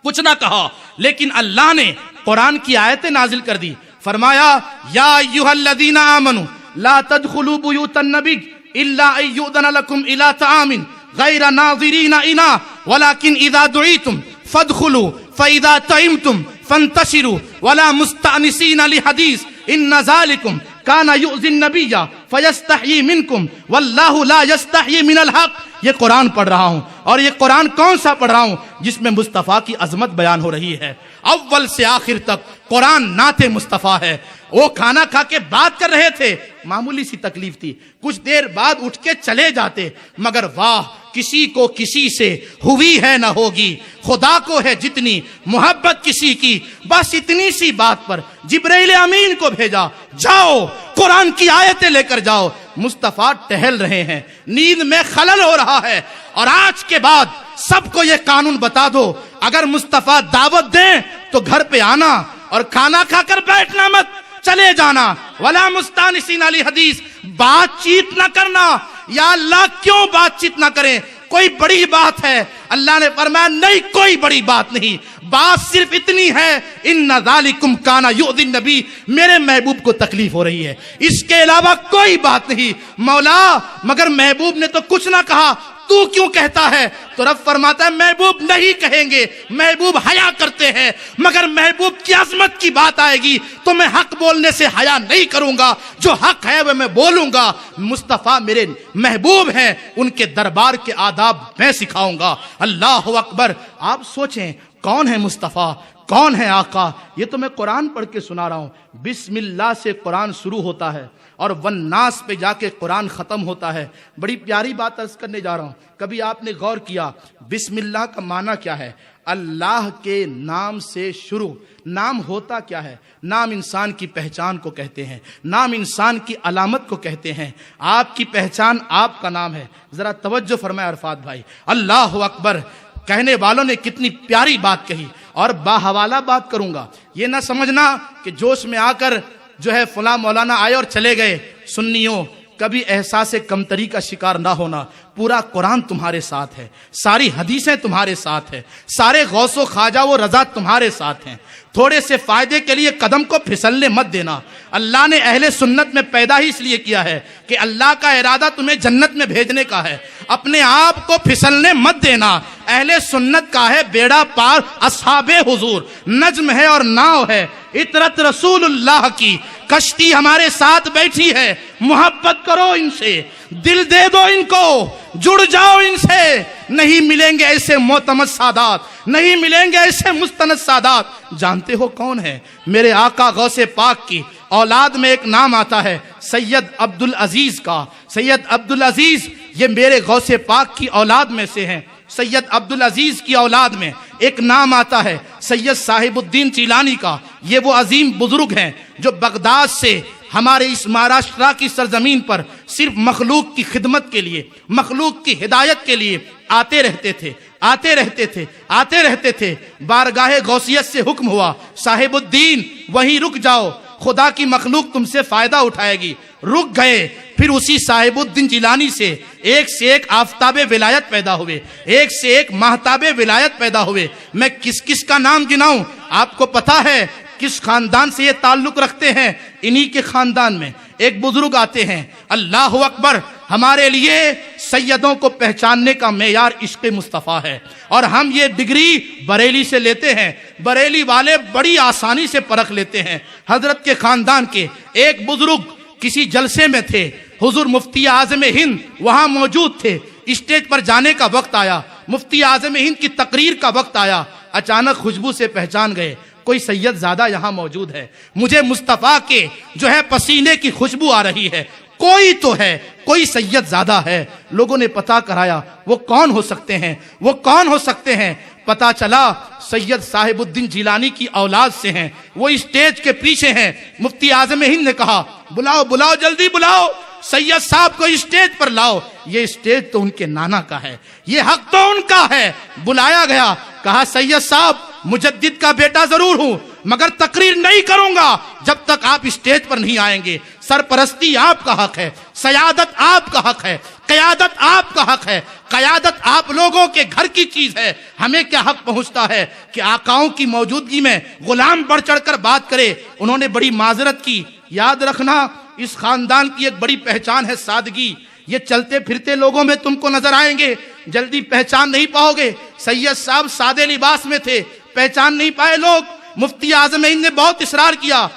Speaker 1: کچھ نہ کہا، لیکن اللہ نے قرآن کی آیتیں نازل کر دی، فرمایا یا ایھا الذین آمنوا لا تدخلوا بیوت النبی الا ان یؤذن لکم الی طعام غیر ناظرین اناء ولكن اذا دعیتم فادخلوا فاذا طعمتم فانتشروا ولا مستأنسین لحدیث ان ذلکم کان یؤذی النبی فیستحیی منکم واللہ لا یستحیی من الحق۔ یہ قرآن پڑھ رہا ہوں، اور یہ قرآن کون سا پڑھ رہا ہوں؟ جس میں مصطفیٰ کی عظمت بیان ہو رہی ہے، اول سے آخر تک قرآن نعت مصطفیٰ ہے۔ وہ کھانا کھا کے بات کر رہے تھے، معمولی سی تکلیف تھی، کچھ دیر بعد اٹھ کے چلے جاتے، مگر واہ کسی کو کسی سے ہوئی ہے نہ ہوگی، خدا کو ہے جتنی محبت کسی کی، بس اتنی سی بات پر جبرائیل امین کو بھیجا، جاؤ قرآن کی آیتیں لے کر جاؤ۔ مصطفیٰ ٹہل رہے ہیں، نیند میں خلل ہو رہا ہے، اور آج کے بعد سب کو یہ قانون بتا دو، اگر مصطفیٰ دعوت دیں تو گھر پہ آنا، اور کھانا کھا کر بیٹھنا مت، چلے جانا. ولا مستانسین علی حدیث، بات چیت نہ کرنا. یا اللہ کیوں بات چیت نہ کریں؟ کوئی بڑی بات ہے؟ اللہ نے فرمایا نہیں، کوئی بڑی بات نہیں، بات صرف اتنی ہے ان ذالکم کان یؤذی النبی، میرے محبوب کو تکلیف ہو رہی ہے، اس کے علاوہ کوئی بات نہیں. مولا مگر محبوب نے تو کچھ نہ کہا، تو کیوں کہتا ہے؟ تو رب فرماتا ہے محبوب نہیں کہیں گے، محبوب حیا کرتے ہیں، مگر محبوب کی عظمت کی بات آئے گی تو میں حق بولنے سے حیا نہیں کروں گا، جو حق ہے وہ میں بولوں گا. مصطفیٰ میرے محبوب ہیں، ان کے دربار کے آداب میں سکھاؤں گا. اللہ اکبر. آپ سوچیں کون ہے مصطفیٰ، کون ہے آقا؟ یہ تو میں قرآن پڑھ کے سنا رہا ہوں. بسم اللہ سے قرآن شروع ہوتا ہے اور والناس پہ جا کے قرآن ختم ہوتا ہے. بڑی پیاری بات عرض کرنے جا رہا ہوں. کبھی آپ نے غور کیا بسم اللہ کا معنی کیا ہے؟ اللہ کے نام سے شروع. نام ہوتا کیا ہے؟ نام انسان کی پہچان کو کہتے ہیں، نام انسان کی علامت کو کہتے ہیں. آپ کی پہچان آپ کا نام ہے. ذرا توجہ فرمائے عرفات بھائی. اللہ اکبر. کہنے والوں نے کتنی پیاری بات کہی اور باحوالہ بات کروں گا. یہ نہ سمجھنا کہ جوش میں آ کر جو ہے فلاں مولانا آئے اور چلے گئے. سنیوں کبھی احساس کمتری کا شکار نہ ہونا. پورا قرآن تمہارے ساتھ ہے، ساری حدیثیں تمہارے ساتھ ہے، سارے غوث و خواجہ و رضا تمہارے ساتھ ہیں. تھوڑے سے فائدے کے لیے قدم کو پھسلنے مت دینا. اللہ نے اہل سنت میں پیدا ہی اس لیے کیا ہے کہ اللہ کا ارادہ تمہیں جنت میں بھیجنے کا ہے. اپنے آپ کو پھسلنے مت دینا. اہل سنت کا ہے بیڑا پار اصحاب حضور، نجم ہے اور ناؤ ہے. اطرت رسول اللہ کی کشتی ہمارے ساتھ بیٹھی ہے. محبت کرو ان سے، دل دے دو ان کو، جڑ جاؤ ان سے. نہیں ملیں گے ایسے معتمد سادات، نہیں ملیں گے ایسے مستند سادات. جانتے ہو کون ہے؟ میرے آقا غوث پاک کی اولاد میں ایک نام آتا ہے سید عبدالعزیز کا. سید عبدالعزیز یہ میرے غوث پاک کی اولاد میں سے ہیں. سید عبدالعزیز کی اولاد میں ایک نام آتا ہے سید صاحب الدین چیلانی کا. یہ وہ عظیم بزرگ ہیں جو بغداد سے ہمارے اس مہاراشٹرا کی سرزمین پر صرف مخلوق کی خدمت کے لیے، مخلوق کی ہدایت کے لیے آتے رہتے تھے، آتے رہتے تھے، آتے رہتے تھے. بارگاہ غوثیت سے حکم ہوا صاحب الدین وہیں رک جاؤ، خدا کی مخلوق تم سے فائدہ اٹھائے گی. رک گئے. پھر اسی صاحب الدین جیلانی سے ایک آفتاب ولایت پیدا ہوئے، ایک سے ایک مہتاب ولایت پیدا ہوئے. میں کس کس کا نام گناؤں؟ آپ کو پتا ہے کس خاندان سے یہ تعلق رکھتے ہیں؟ انہی کے خاندان میں ایک بزرگ آتے ہیں. اللہ اکبر. ہمارے لیے سیدوں کو پہچاننے کا معیار عشق مصطفیٰ ہے، اور ہم یہ ڈگری بریلی سے لیتے ہیں. بریلی والے بڑی آسانی سے پرکھ لیتے ہیں. حضرت کے خاندان کے ایک بزرگ کسی جلسے میں تھے، حضور مفتی اعظم ہند وہاں موجود تھے. اسٹیج پر جانے کا وقت آیا، مفتی اعظم ہند کی تقریر کا وقت آیا. اچانک خوشبو سے پہچان گئے کوئی سید زادہ یہاں موجود ہے، مجھے مصطفیٰ کے جو ہے پسینے کی خوشبو آ رہی ہے. کوئی تو ہے، کوئی سید زادہ ہے. لوگوں نے پتا کرایا وہ کون ہو سکتے ہیں، وہ کون ہو سکتے ہیں. پتا چلا سید صاحب الدین جیلانی کی اولاد سے ہیں. وہ اسٹیج کے پیچھے ہیں. مفتی اعظم ہند نے کہا بلاؤ بلاؤ جلدی بلاؤ، سید صاحب کو اسٹیج پر لاؤ. یہ اسٹیج تو ان کے نانا کا ہے، یہ حق تو ان کا ہے. بلایا گیا. کہا سید صاحب مجدد کا بیٹا ضرور ہوں، مگر تقریر نہیں کروں گا جب تک آپ اسٹیج پر نہیں آئیں گے. سرپرستی آپ کا حق ہے، سیادت آپ کا حق ہے، قیادت آپ کا حق ہے. قیادت آپ لوگوں کے گھر کی چیز ہے. ہمیں کیا حق پہنچتا ہے کہ آقاؤں کی موجودگی میں غلام بڑھ چڑھ کر بات کرے؟ انہوں نے بڑی معذرت کی. یاد رکھنا اس خاندان کی ایک بڑی پہچان ہے سادگی. یہ چلتے پھرتے لوگوں میں تم کو نظر آئیں گے، جلدی پہچان نہیں پاؤ گے. سید صاحب سادے لباس میں تھے، پہچان نہیں پائے لوگ. مفتی اعظم ہند نے بہت اصرار کیا،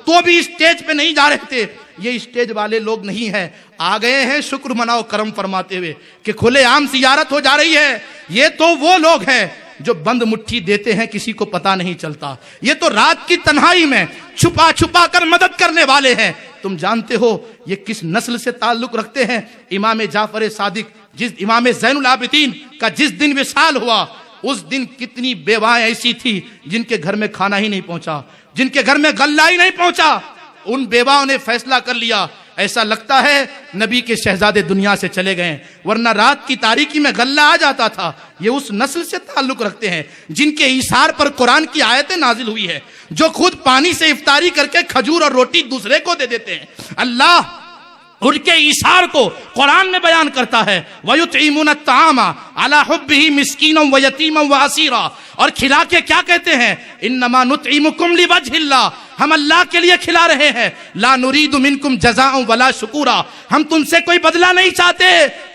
Speaker 1: تو بھی اسٹیج پہ نہیں جا رہے تھے. یہ اسٹیج والے لوگ نہیں ہیں، آ گئے ہیں شکر مناؤ کرم فرماتے ہوئے کہ کھلے عام زیارت ہو جا رہی ہے. یہ تو وہ لوگ ہیں جو بند مٹھی دیتے ہیں، کسی کو پتا نہیں چلتا. یہ تو رات کی تنہائی میں چھپا چھپا کر مدد کرنے والے ہیں. تم جانتے ہو یہ کس نسل سے تعلق رکھتے ہیں؟ امام جعفر صادق، جس امام زین العابدین کا جس دن وصال ہوا، اس دن کتنی بیوائیں ایسی تھی جن کے گھر میں کھانا ہی نہیں پہنچا، جن کے گھر میں غلہ ہی نہیں پہنچا. ان بیواؤں نے فیصلہ کر لیا ایسا لگتا ہے نبی کے شہزادے دنیا سے چلے گئے، ورنہ رات کی تاریکی میں غلہ آ جاتا تھا۔ یہ اس نسل سے تعلق رکھتے ہیں جن کے ایثار پر قرآن کی آیتیں نازل ہوئی ہے، جو خود پانی سے افطاری کر کے کھجور اور روٹی دوسرے کو دے دیتے ہیں۔ اللہ ان کے ایثار کو قرآن میں بیان کرتا ہے، وَيُطْعِمُونَ الطَّعَامَ عَلَى حُبِّهِ مِسْكِينًا وَيَتِيمًا وَأَسِيرًا، اور کھلا کے کیا کہتے ہیں؟ انما نطعمکم لوجہ اللہ، ہم اللہ کے لیے کھلا رہے ہیں، لا نرید منکم جزاء ولا شکورا، ہم تم سے کوئی بدلہ نہیں چاہتے،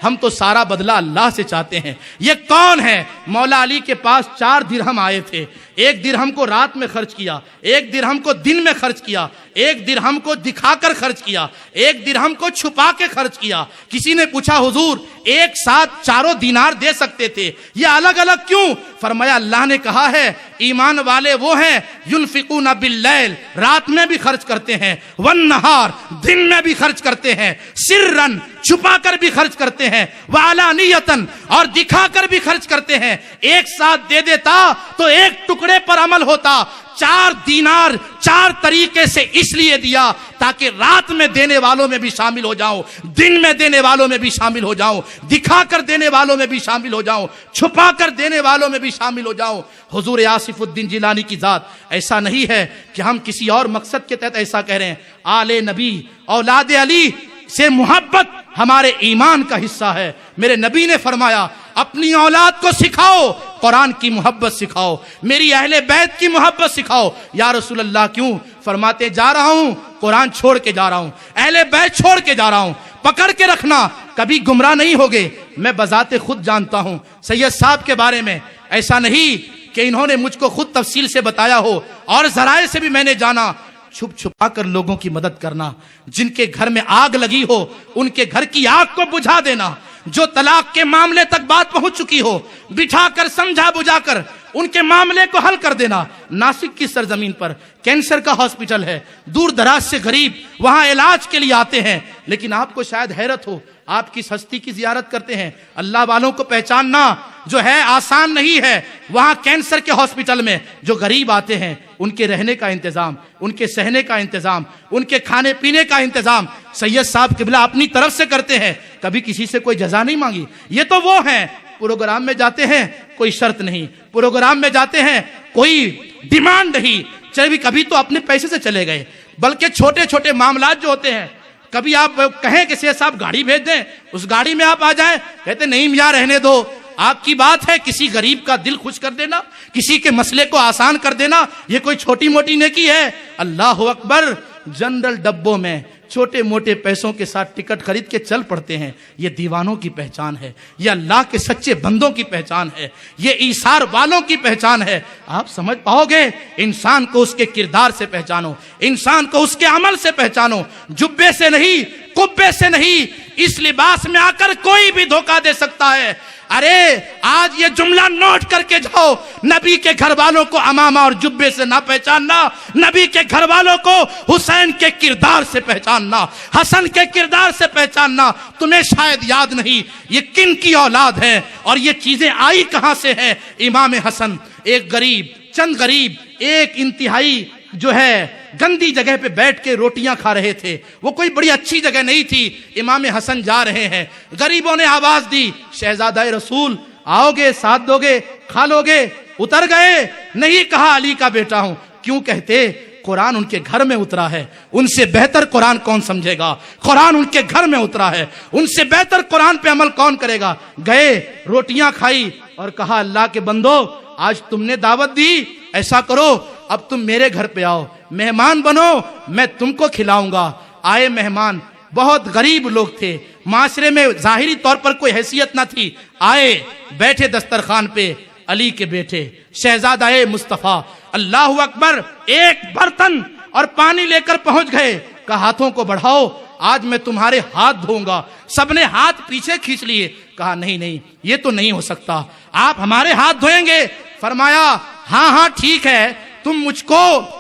Speaker 1: ہم تو سارا بدلہ اللہ سے چاہتے ہیں۔ یہ کون ہے؟ مولا علی کے پاس 4 درہم آئے تھے، 1 درہم کو رات میں خرچ کیا، 1 درہم کو دن میں خرچ کیا، 1 درہم کو دکھا کر خرچ کیا، 1 درہم کو چھپا کے خرچ کیا۔ کسی نے پوچھا حضور ایک ساتھ 4 دینار دے سکتے تھے، یہ الگ الگ کیوں؟ فرمایا اللہ نے کہا ہے ایمان والے وہ ہیں ینفقون باللیل، رات میں بھی خرچ کرتے ہیں، والنہار، دن میں بھی خرچ کرتے ہیں، سرن، چھپا کر بھی خرچ کرتے ہیں، وعلانیتن، اور دکھا کر بھی خرچ کرتے ہیں۔ ایک ساتھ دے دیتا تو ایک ٹکڑے پر عمل ہوتا، 4 دینار 4 طریقے سے اس لیے دیا تاکہ رات میں دینے والوں میں بھی شامل ہو جاؤں، دن میں دینے والوں میں بھی شامل ہو جاؤں، دکھا کر دینے والوں میں بھی شامل ہو جاؤں، چھپا کر دینے والوں میں بھی شامل ہو جاؤں۔ حضور آصف الدین جیلانی کی ذات ایسا نہیں ہے کہ ہم کسی اور مقصد کے تحت ایسا کہہ رہے ہیں۔ آل نبی، اولاد علی سے محبت ہمارے ایمان کا حصہ ہے۔ میرے نبی نے فرمایا اپنی اولاد کو سکھاؤ، قرآن کی محبت سکھاؤ، میری اہل بیت کی محبت سکھاؤ۔ یا رسول اللہ کیوں؟ فرماتے جا رہا ہوں قرآن چھوڑ کے جا رہا ہوں، اہل بیت چھوڑ کے جا رہا ہوں، پکڑ کے رکھنا، کبھی گمراہ نہیں ہوگے۔ میں بذات خود جانتا ہوں سید صاحب کے بارے میں، ایسا نہیں کہ انہوں نے مجھ کو خود تفصیل سے بتایا ہو، اور ذرائع سے بھی میں نے جانا، چھپ چھپا کر لوگوں کی مدد کرنا، جن کے گھر میں آگ لگی ہو ان کے گھر کی آگ کو بجھا دینا، جو طلاق کے معاملے تک بات پہنچ چکی ہو بٹھا کر سمجھا بجھا کر ان کے معاملے کو حل کر دینا۔ ناسک کی سرزمین پر کینسر کا ہاسپٹل ہے، دور دراز سے غریب وہاں علاج کے لیے آتے ہیں، لیکن آپ کو شاید حیرت ہو، آپ کس ہستی کی زیارت کرتے ہیں؟ اللہ والوں کو پہچاننا جو ہے آسان نہیں ہے۔ وہاں کینسر کے ہاسپٹل میں جو غریب آتے ہیں ان کے رہنے کا انتظام، ان کے سہنے کا انتظام، ان کے کھانے پینے کا انتظام سید صاحب قبلہ اپنی طرف سے کرتے ہیں، کبھی کسی سے کوئی جزا نہیں مانگی۔ یہ تو وہ ہیں پروگرام میں جاتے ہیں کوئی شرط نہیں، پروگرام میں جاتے ہیں کوئی ڈیمانڈ نہیں، چلے کبھی تو اپنے پیسے سے چلے گئے، بلکہ چھوٹے چھوٹے معاملات جو ہوتے ہیں، کبھی آپ کہیں کہ سید صاحب گاڑی بھیج دیں، اس گاڑی میں آپ آ جائیں، کہتے نہیں میاں رہنے دو۔ آپ کی بات ہے کسی غریب کا دل خوش کر دینا، کسی کے مسئلے کو آسان کر دینا، یہ کوئی چھوٹی موٹی نیکی ہے؟ اللہ اکبر، جنرل ڈبوں میں چھوٹے موٹے پیسوں کے ساتھ ٹکٹ خرید کے چل پڑتے ہیں، یہ دیوانوں کی پہچان ہے، یہ اللہ کے سچے بندوں کی پہچان ہے، یہ ایثار والوں کی پہچان ہے۔ آپ سمجھ پاؤ گے؟ انسان کو اس کے کردار سے پہچانو، انسان کو اس کے عمل سے پہچانو، جبے سے نہیں، قبے سے نہیں۔ اس لباس میں آ کر کوئی بھی دھوکہ دے سکتا ہے۔ ارے آج یہ جملہ نوٹ کر کے جاؤ، نبی کے گھر والوں کو امامہ اور جبے سے نہ پہچاننا، نبی کے گھر والوں کو حسین کے کردار سے پہچاننا، حسن کے کردار سے پہچاننا۔ تمہیں شاید یاد نہیں یہ کن کی اولاد ہے اور یہ چیزیں آئی کہاں سے ہیں۔ امام حسن ایک غریب، چند غریب ایک انتہائی جو ہے گندی جگہ پہ بیٹھ کے روٹیاں کھا رہے تھے، وہ کوئی بڑی اچھی جگہ نہیں تھی۔ امام حسن جا رہے ہیں، غریبوں نے آواز دی شہزادہ رسول آؤ گے، ساتھ دو گے، کھا لو گے؟ اتر گئے؟ نہیں کہا علی کا بیٹا ہوں۔ کیوں کہتے؟ قرآن ان کے گھر میں اترا ہے، ان سے بہتر قرآن کون سمجھے گا؟ قرآن ان کے گھر میں اترا ہے، ان سے بہتر قرآن پہ عمل کون کرے گا؟ گئے، روٹیاں کھائی اور کہا اللہ کے بندو آج تم نے دعوت دی، ایسا کرو اب تم میرے گھر پہ آؤ، مہمان بنو، میں تم کو کھلاؤں گا۔ آئے مہمان، بہت غریب لوگ تھے، معاشرے میں ظاہری طور پر کوئی حیثیت نہ تھی، آئے بیٹھے دسترخوان پہ، علی کے بیٹے شہزادہ مصطفیٰ، اللہ اکبر، ایک برتن اور پانی لے کر پہنچ گئے، کہا ہاتھوں کو بڑھاؤ آج میں تمہارے ہاتھ دھوؤں گا۔ سب نے ہاتھ پیچھے کھینچ لیے، کہا نہیں نہیں یہ تو نہیں ہو سکتا، آپ ہمارے ہاتھ دھوئیں گے؟ فرمایا ہاں ہاں ٹھیک ہے، تم مجھ کو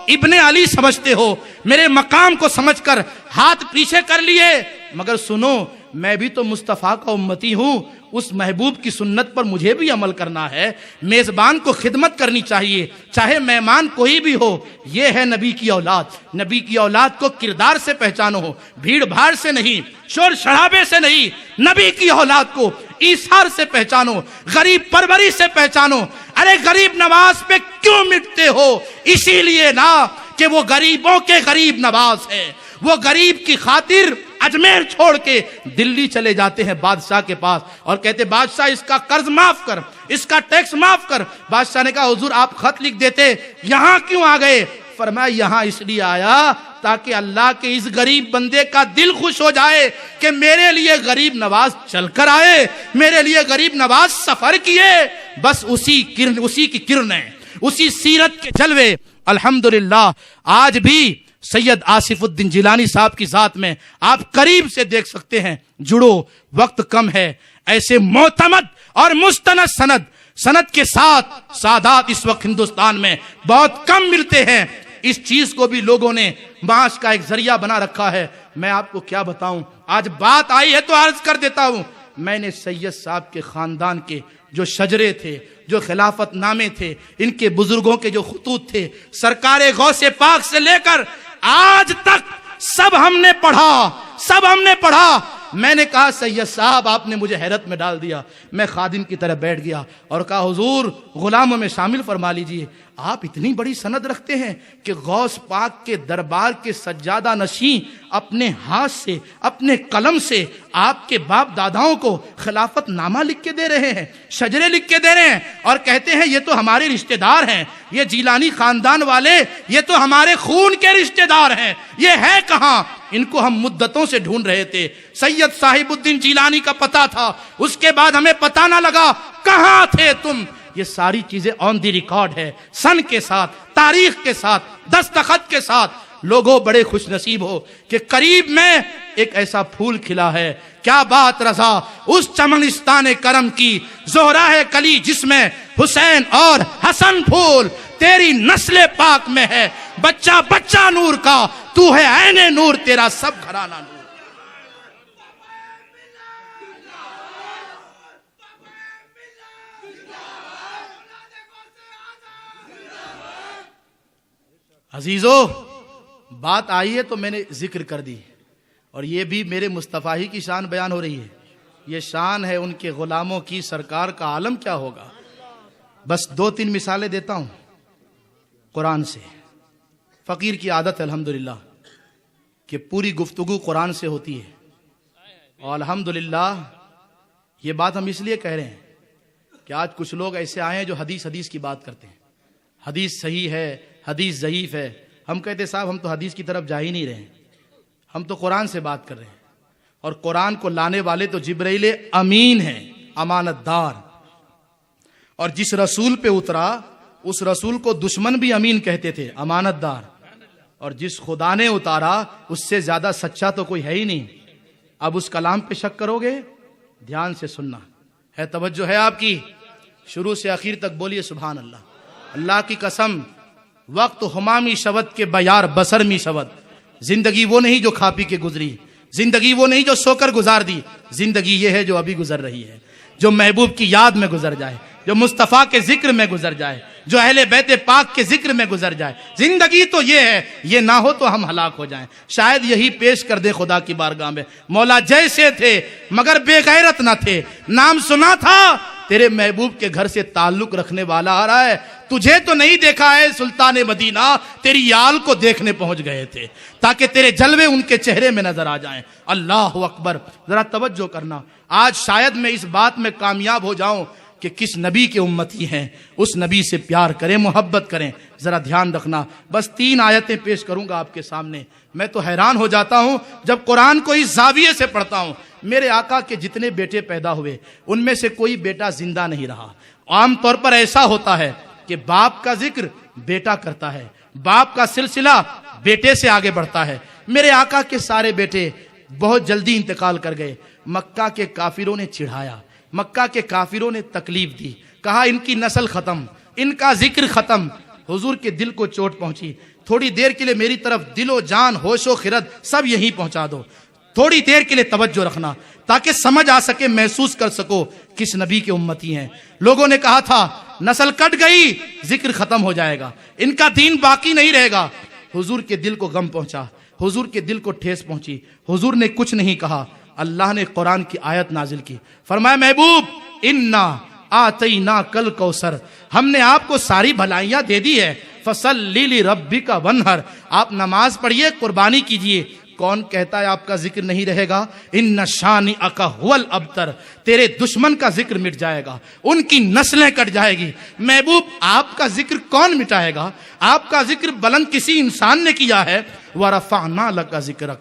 Speaker 1: ابن علی سمجھتے ہو، میرے مقام کو سمجھ کر ہاتھ پیچھے کر لیے، مگر سنو میں بھی تو مصطفیٰ کا امتی ہوں، اس محبوب کی سنت پر مجھے بھی عمل کرنا ہے، میزبان کو خدمت کرنی چاہیے چاہے مہمان کوئی بھی ہو۔ یہ ہے نبی کی اولاد۔ نبی کی اولاد کو کردار سے پہچانو، بھیڑ بھاڑ سے نہیں، شور شرابے سے نہیں، نبی کی اولاد کو ایثار سے پہچانو، غریب پروری سے پہچانو۔ ارے غریب نواز پہ کیوں مٹتے ہو؟ اسی لیے نا کہ وہ غریبوں کے غریب نواز ہے۔ وہ غریب کی خاطر اجمیر چھوڑ کے دلی چلے جاتے ہیں بادشاہ کے پاس اور کہتے بادشاہ اس کا قرض معاف کر، اس کا ٹیکس معاف کر۔ بادشاہ نے کہا حضور آپ خط لکھ دیتے، یہاں کیوں آ گئے؟ فرمایا یہاں اس لیے آیا تاکہ اللہ کے اس غریب بندے کا دل خوش ہو جائے کہ میرے لیے غریب نواز چل کر آئے، میرے لیے غریب نواز سفر کیے۔ بس اسی کی کرنیں، اسی سیرت کے جلوے الحمدللہ آج بھی سید آصف الدین جیلانی صاحب کی ذات میں آپ قریب سے دیکھ سکتے ہیں۔ جڑو، وقت کم ہے، ایسے معتمد اور مستند سند کے ساتھ سادات اس وقت ہندوستان میں بہت کم ملتے ہیں۔ اس چیز کو بھی لوگوں نے معاش کا ایک ذریعہ بنا رکھا ہے۔ میں آپ کو کیا بتاؤں، آج بات آئی ہے تو عرض کر دیتا ہوں۔ میں نے سید صاحب کے خاندان کے جو شجرے تھے، جو خلافت نامے تھے، ان کے بزرگوں کے جو خطوط تھے، سرکار غوث پاک سے لے کر آج تک سب ہم نے پڑھا۔ میں نے کہا سید صاحب آپ نے مجھے حیرت میں ڈال دیا۔ میں خادم کی طرح بیٹھ گیا اور کہا حضور غلاموں میں شامل فرما لیجئے۔ آپ اتنی بڑی سند رکھتے ہیں کہ غوث پاک کے دربار کے سجادہ نشین اپنے ہاتھ سے، اپنے قلم سے آپ کے باپ داداؤں کو خلافت نامہ لکھ کے دے رہے ہیں، شجرے لکھ کے دے رہے ہیں اور کہتے ہیں یہ تو ہمارے رشتہ دار ہیں، یہ جیلانی خاندان والے یہ تو ہمارے خون کے رشتہ دار ہیں۔ یہ ہے کہاں؟ ان کو ہم مدتوں سے ڈھونڈ رہے تھے۔ سید صاحب الدین جیلانی کا پتہ تھا، اس کے بعد ہمیں پتہ نہ لگا کہاں تھے تم۔ یہ ساری چیزیں آن دی ریکارڈ ہے، سن کے ساتھ، تاریخ کے ساتھ، دستخط کے ساتھ۔ لوگوں بڑے خوش نصیب ہو کہ قریب میں ایک ایسا پھول کھلا ہے۔ کیا بات رضا اس چمنستان کرم کی، زہرا ہے کلی جس میں حسین اور حسن پھول، تیری نسل پاک میں ہے بچہ بچہ نور کا، تو ہے عین نور تیرا سب گھرانہ نور۔ عزیزو بات آئی ہے تو میں نے ذکر کر دی، اور یہ بھی میرے مصطفیٰ ہی کی شان بیان ہو رہی ہے۔ یہ شان ہے ان کے غلاموں کی، سرکار کا عالم کیا ہوگا۔ بس 2-3 مثالیں دیتا ہوں قرآن سے۔ فقیر کی عادت ہے الحمدللہ کہ پوری گفتگو قرآن سے ہوتی ہے، اور الحمدللہ یہ بات ہم اس لیے کہہ رہے ہیں کہ آج کچھ لوگ ایسے آئے ہیں جو حدیث کی بات کرتے ہیں، حدیث صحیح ہے، حدیث ضعیف ہے۔ ہم کہتے صاحب ہم تو حدیث کی طرف جا ہی نہیں رہے، ہم تو قرآن سے بات کر رہے ہیں، اور قرآن کو لانے والے تو جبرائیل امین ہیں، امانت دار۔ اور جس رسول پہ اترا اس رسول کو دشمن بھی امین کہتے تھے، امانت دار۔ اور جس خدا نے اتارا اس سے زیادہ سچا تو کوئی ہے ہی نہیں۔ اب اس کلام پہ شک کرو گے؟ دھیان سے سننا ہے، توجہ ہے آپ کی، شروع سے آخر تک بولیے سبحان اللہ۔ اللہ کی قسم، وقت ہمامی شود کے بیار بسر می شود۔ زندگی وہ نہیں جو کھا پی کے گزری، زندگی وہ نہیں جو سو کر گزار دی، زندگی یہ ہے جو ابھی گزر رہی ہے، جو محبوب کی یاد میں گزر جائے، جو مصطفیٰ کے ذکر میں گزر جائے، جو اہل بیت پاک کے ذکر میں گزر جائے۔ زندگی تو یہ ہے، یہ نہ ہو تو ہم ہلاک ہو جائیں۔ شاید یہی پیش کر دے خدا کی بارگاہ میں، مولا جیسے تھے مگر بے غیرت نہ تھے، نام سنا تھا تیرے محبوب کے گھر سے تعلق رکھنے والا آ رہا ہے، تجھے تو نہیں دیکھا ہے سلطان مدینہ، تیری یال کو دیکھنے پہنچ گئے تھے تاکہ تیرے جلوے ان کے چہرے میں نظر آ جائیں۔ اللہ اکبر، ذرا توجہ کرنا۔ آج شاید میں اس بات میں کامیاب ہو جاؤں کہ کس نبی کے امتی ہیں، اس نبی سے پیار کریں، محبت کریں۔ ذرا دھیان رکھنا، بس 3 آیتیں پیش کروں گا آپ کے سامنے۔ میں تو حیران ہو جاتا ہوں جب قرآن کو اس زاویے سے پڑھتا ہوں۔ میرے آقا کے جتنے بیٹے پیدا ہوئے ان میں سے کوئی بیٹا زندہ نہیں رہا۔ عام طور پر ایسا ہوتا ہے کہ باپ کا ذکر بیٹا کرتا ہے، باپ کا سلسلہ بیٹے سے آگے بڑھتا ہے۔ میرے آقا کے سارے بیٹے بہت جلدی انتقال کر گئے۔ مکہ کے کافروں نے چڑھایا، مکہ کے کافروں نے تکلیف دی، کہا ان کی نسل ختم، ان کا ذکر ختم۔ حضور کے دل کو چوٹ پہنچی، تھوڑی دیر کے لیے میری طرف دل و جان، ہوش و خرد سب یہیں پہنچا دو، تھوڑی دیر کے لیے توجہ رکھنا تاکہ سمجھ آ سکے، محسوس کر سکو کس نبی کے امتی ہیں۔ لوگوں نے کہا تھا نسل کٹ گئی، ذکر ختم ہو جائے گا، ان کا دین باقی نہیں رہے گا۔ حضور کے دل کو غم پہنچا، حضور کے دل کو ٹھیس پہنچی، حضور نے کچھ نہیں کہا۔ اللہ نے قرآن کی آیت نازل کی، فرمایا محبوب انا آتیناک الکوثر، ہم نے آپ کو ساری بھلائیاں دے دی ہے، فصلی لربک وانحر، آپ نماز پڑھیے، قربانی کیجئے۔ کون کہتا ہے آپ کا ذکر نہیں رہے گا؟ ان شانئک ھو الابتر، تیرے دشمن کا ذکر مٹ جائے گا، ان کی نسلیں کٹ جائے گی۔ محبوب آپ کا ذکر کون مٹائے گا؟ آپ کا ذکر بلند کسی انسان نے کیا ہے۔ ورفعنا لک ذکرک،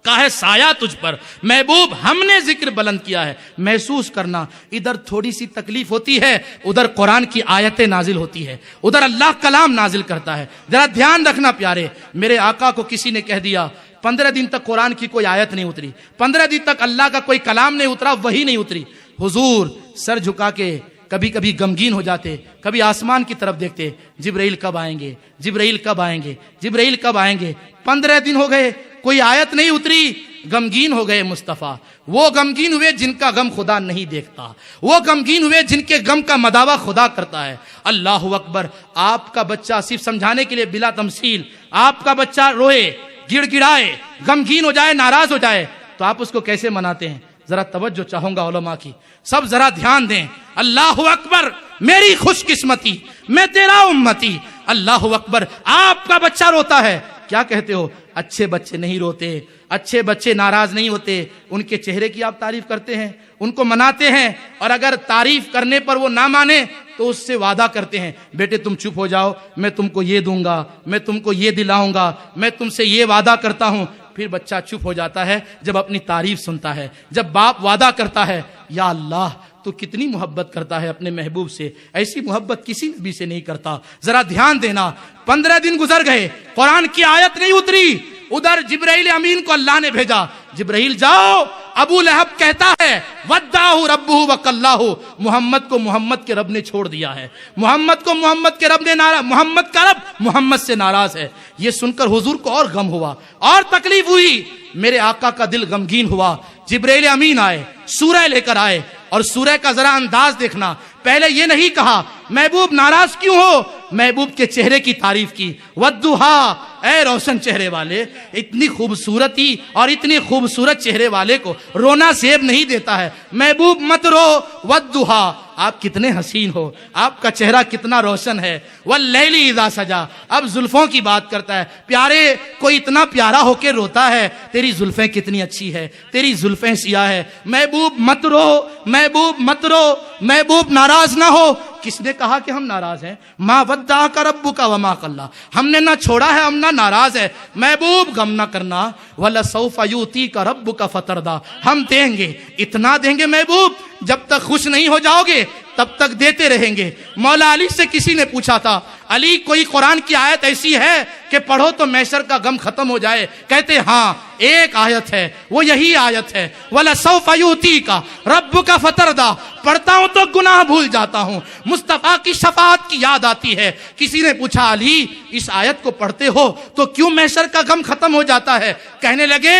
Speaker 1: کہا ہے سایہ تجھ پر، محبوب ہم نے ذکر بلند کیا ہے۔ محسوس کرنا، ادھر تھوڑی سی تکلیف ہوتی ہے، ادھر قرآن کی آیتیں نازل ہوتی ہے، ادھر اللہ کلام نازل کرتا ہے۔ ذرا دھیان رکھنا پیارے، میرے آقا کو کسی نے کہہ دیا 15 دن تک قرآن کی کوئی آیت نہیں اتری، 15 دن تک اللہ کا کوئی کلام نہیں اترا، وہی نہیں اتری۔ حضور سر جھکا کے کبھی کبھی غمگین ہو جاتے، کبھی آسمان کی طرف دیکھتے، جبرائیل کب آئیں گے، جبرائیل کب آئیں گے، جبرائیل کب آئیں گے۔ 15 دن ہو گئے، کوئی آیت نہیں اتری، غمگین ہو گئے مصطفیٰ۔ وہ غمگین ہوئے جن کا غم خدا نہیں دیکھتا، وہ غمگین ہوئے جن کے غم کا مداوع خدا کرتا ہے۔ اللہ اکبر۔ آپ کا بچہ، صرف سمجھانے کے لیے بلا تمثیل، آپ کا بچہ روئے، گڑ گڑائے، غمگین ہو جائے، ناراض ہو جائے، تو آپ اس کو کیسے مناتے ہیں؟ ذرا توجہ چاہوں گا علماء کی، سب ذرا دھیان دیں۔ اللہ اکبر، میری خوش قسمتی، میں تیرا امتی۔ اللہ اکبر۔ آپ کا بچہ روتا ہے، کیا کہتے ہو؟ اچھے بچے نہیں روتے، اچھے بچے ناراض نہیں ہوتے، ان کے چہرے کی آپ تعریف کرتے ہیں، ان کو مناتے ہیں، اور اگر تعریف کرنے پر وہ نہ مانے تو اس سے وعدہ کرتے ہیں، بیٹے تم چپ ہو جاؤ، میں تم کو یہ دوں گا، میں تم کو یہ دلاؤں گا، میں تم سے یہ وعدہ کرتا ہوں۔ پھر بچہ چپ ہو جاتا ہے جب اپنی تعریف سنتا ہے، جب باپ وعدہ کرتا ہے۔ یا اللہ، تو کتنی محبت کرتا ہے اپنے محبوب سے، ایسی محبت کسی نبی سے نہیں کرتا۔ ذرا دھیان دینا، 15 دن گزر گئے، قرآن کی آیت نہیں اتری۔ ادھر جبرائیل امین کو اللہ نے بھیجا، جبرائیل جاؤ، ابو لہب کہتا ہے ودعہ ربہ وکلہ، محمد کو محمد کے رب نے چھوڑ دیا ہے، محمد کو محمد کے رب نے ناراض، محمد کا رب محمد سے ناراض ہے۔ یہ سن کر حضور کو اور غم ہوا، اور تکلیف ہوئی، میرے آقا کا دل غمگین ہوا۔ جبرائیل امین آئے، سورہ لے کر آئے، اور سورہ کا ذرا انداز دیکھنا، پہلے یہ نہیں کہا محبوب ناراض کیوں ہو، محبوب کے چہرے کی تعریف کی۔ والضحیٰ، اے روشن چہرے والے، اتنی خوبصورتی اور اتنی خوبصورت چہرے والے کو رونا زیب نہیں دیتا ہے، محبوب مت رو۔ والضحیٰ، آپ کتنے حسین ہو، آپ کا چہرہ کتنا روشن ہے۔ واللیل اذا سجا، اب زلفوں کی بات کرتا ہے، پیارے کوئی اتنا پیارا ہو کے روتا ہے، تیری زلفیں کتنی اچھی ہے، تیری زلفیں سیاہ ہے، محبوب مت رو، محبوب مت رو، محبوب ناراض نہ ہو۔ کس نے کہا کہ ہم ناراض ہیں؟ ما ودعک ربک وما قلی، ہم نے نہ چھوڑا ہے، ہم نہ ناراض ہے۔ محبوب غم نہ کرنا، ولسوف یؤتیک ربک فترضی، ہم دیں گے، اتنا دیں گے محبوب، جب تک خوش نہیں ہو جاؤ گے تب تک دیتے رہیں گے۔ مولا علی سے کسی نے پوچھا تھا، علی کوئی قرآن کی آیت ایسی ہے کہ پڑھو تو محشر کا غم ختم ہو جائے؟ کہتے ہاں ایک آیت ہے، وہ یہی آیت ہے، وَلَسَوْفَ يُؤْتِيكَ رَبُّكَ فَتَرْضَىٰ، پڑھتا ہوں تو گناہ بھول جاتا ہوں، مصطفیٰ کی شفاعت کی یاد آتی ہے۔ کسی نے پوچھا علی اس آیت کو پڑھتے ہو تو کیوں محشر کا غم ختم ہو جاتا ہے؟ کہنے لگے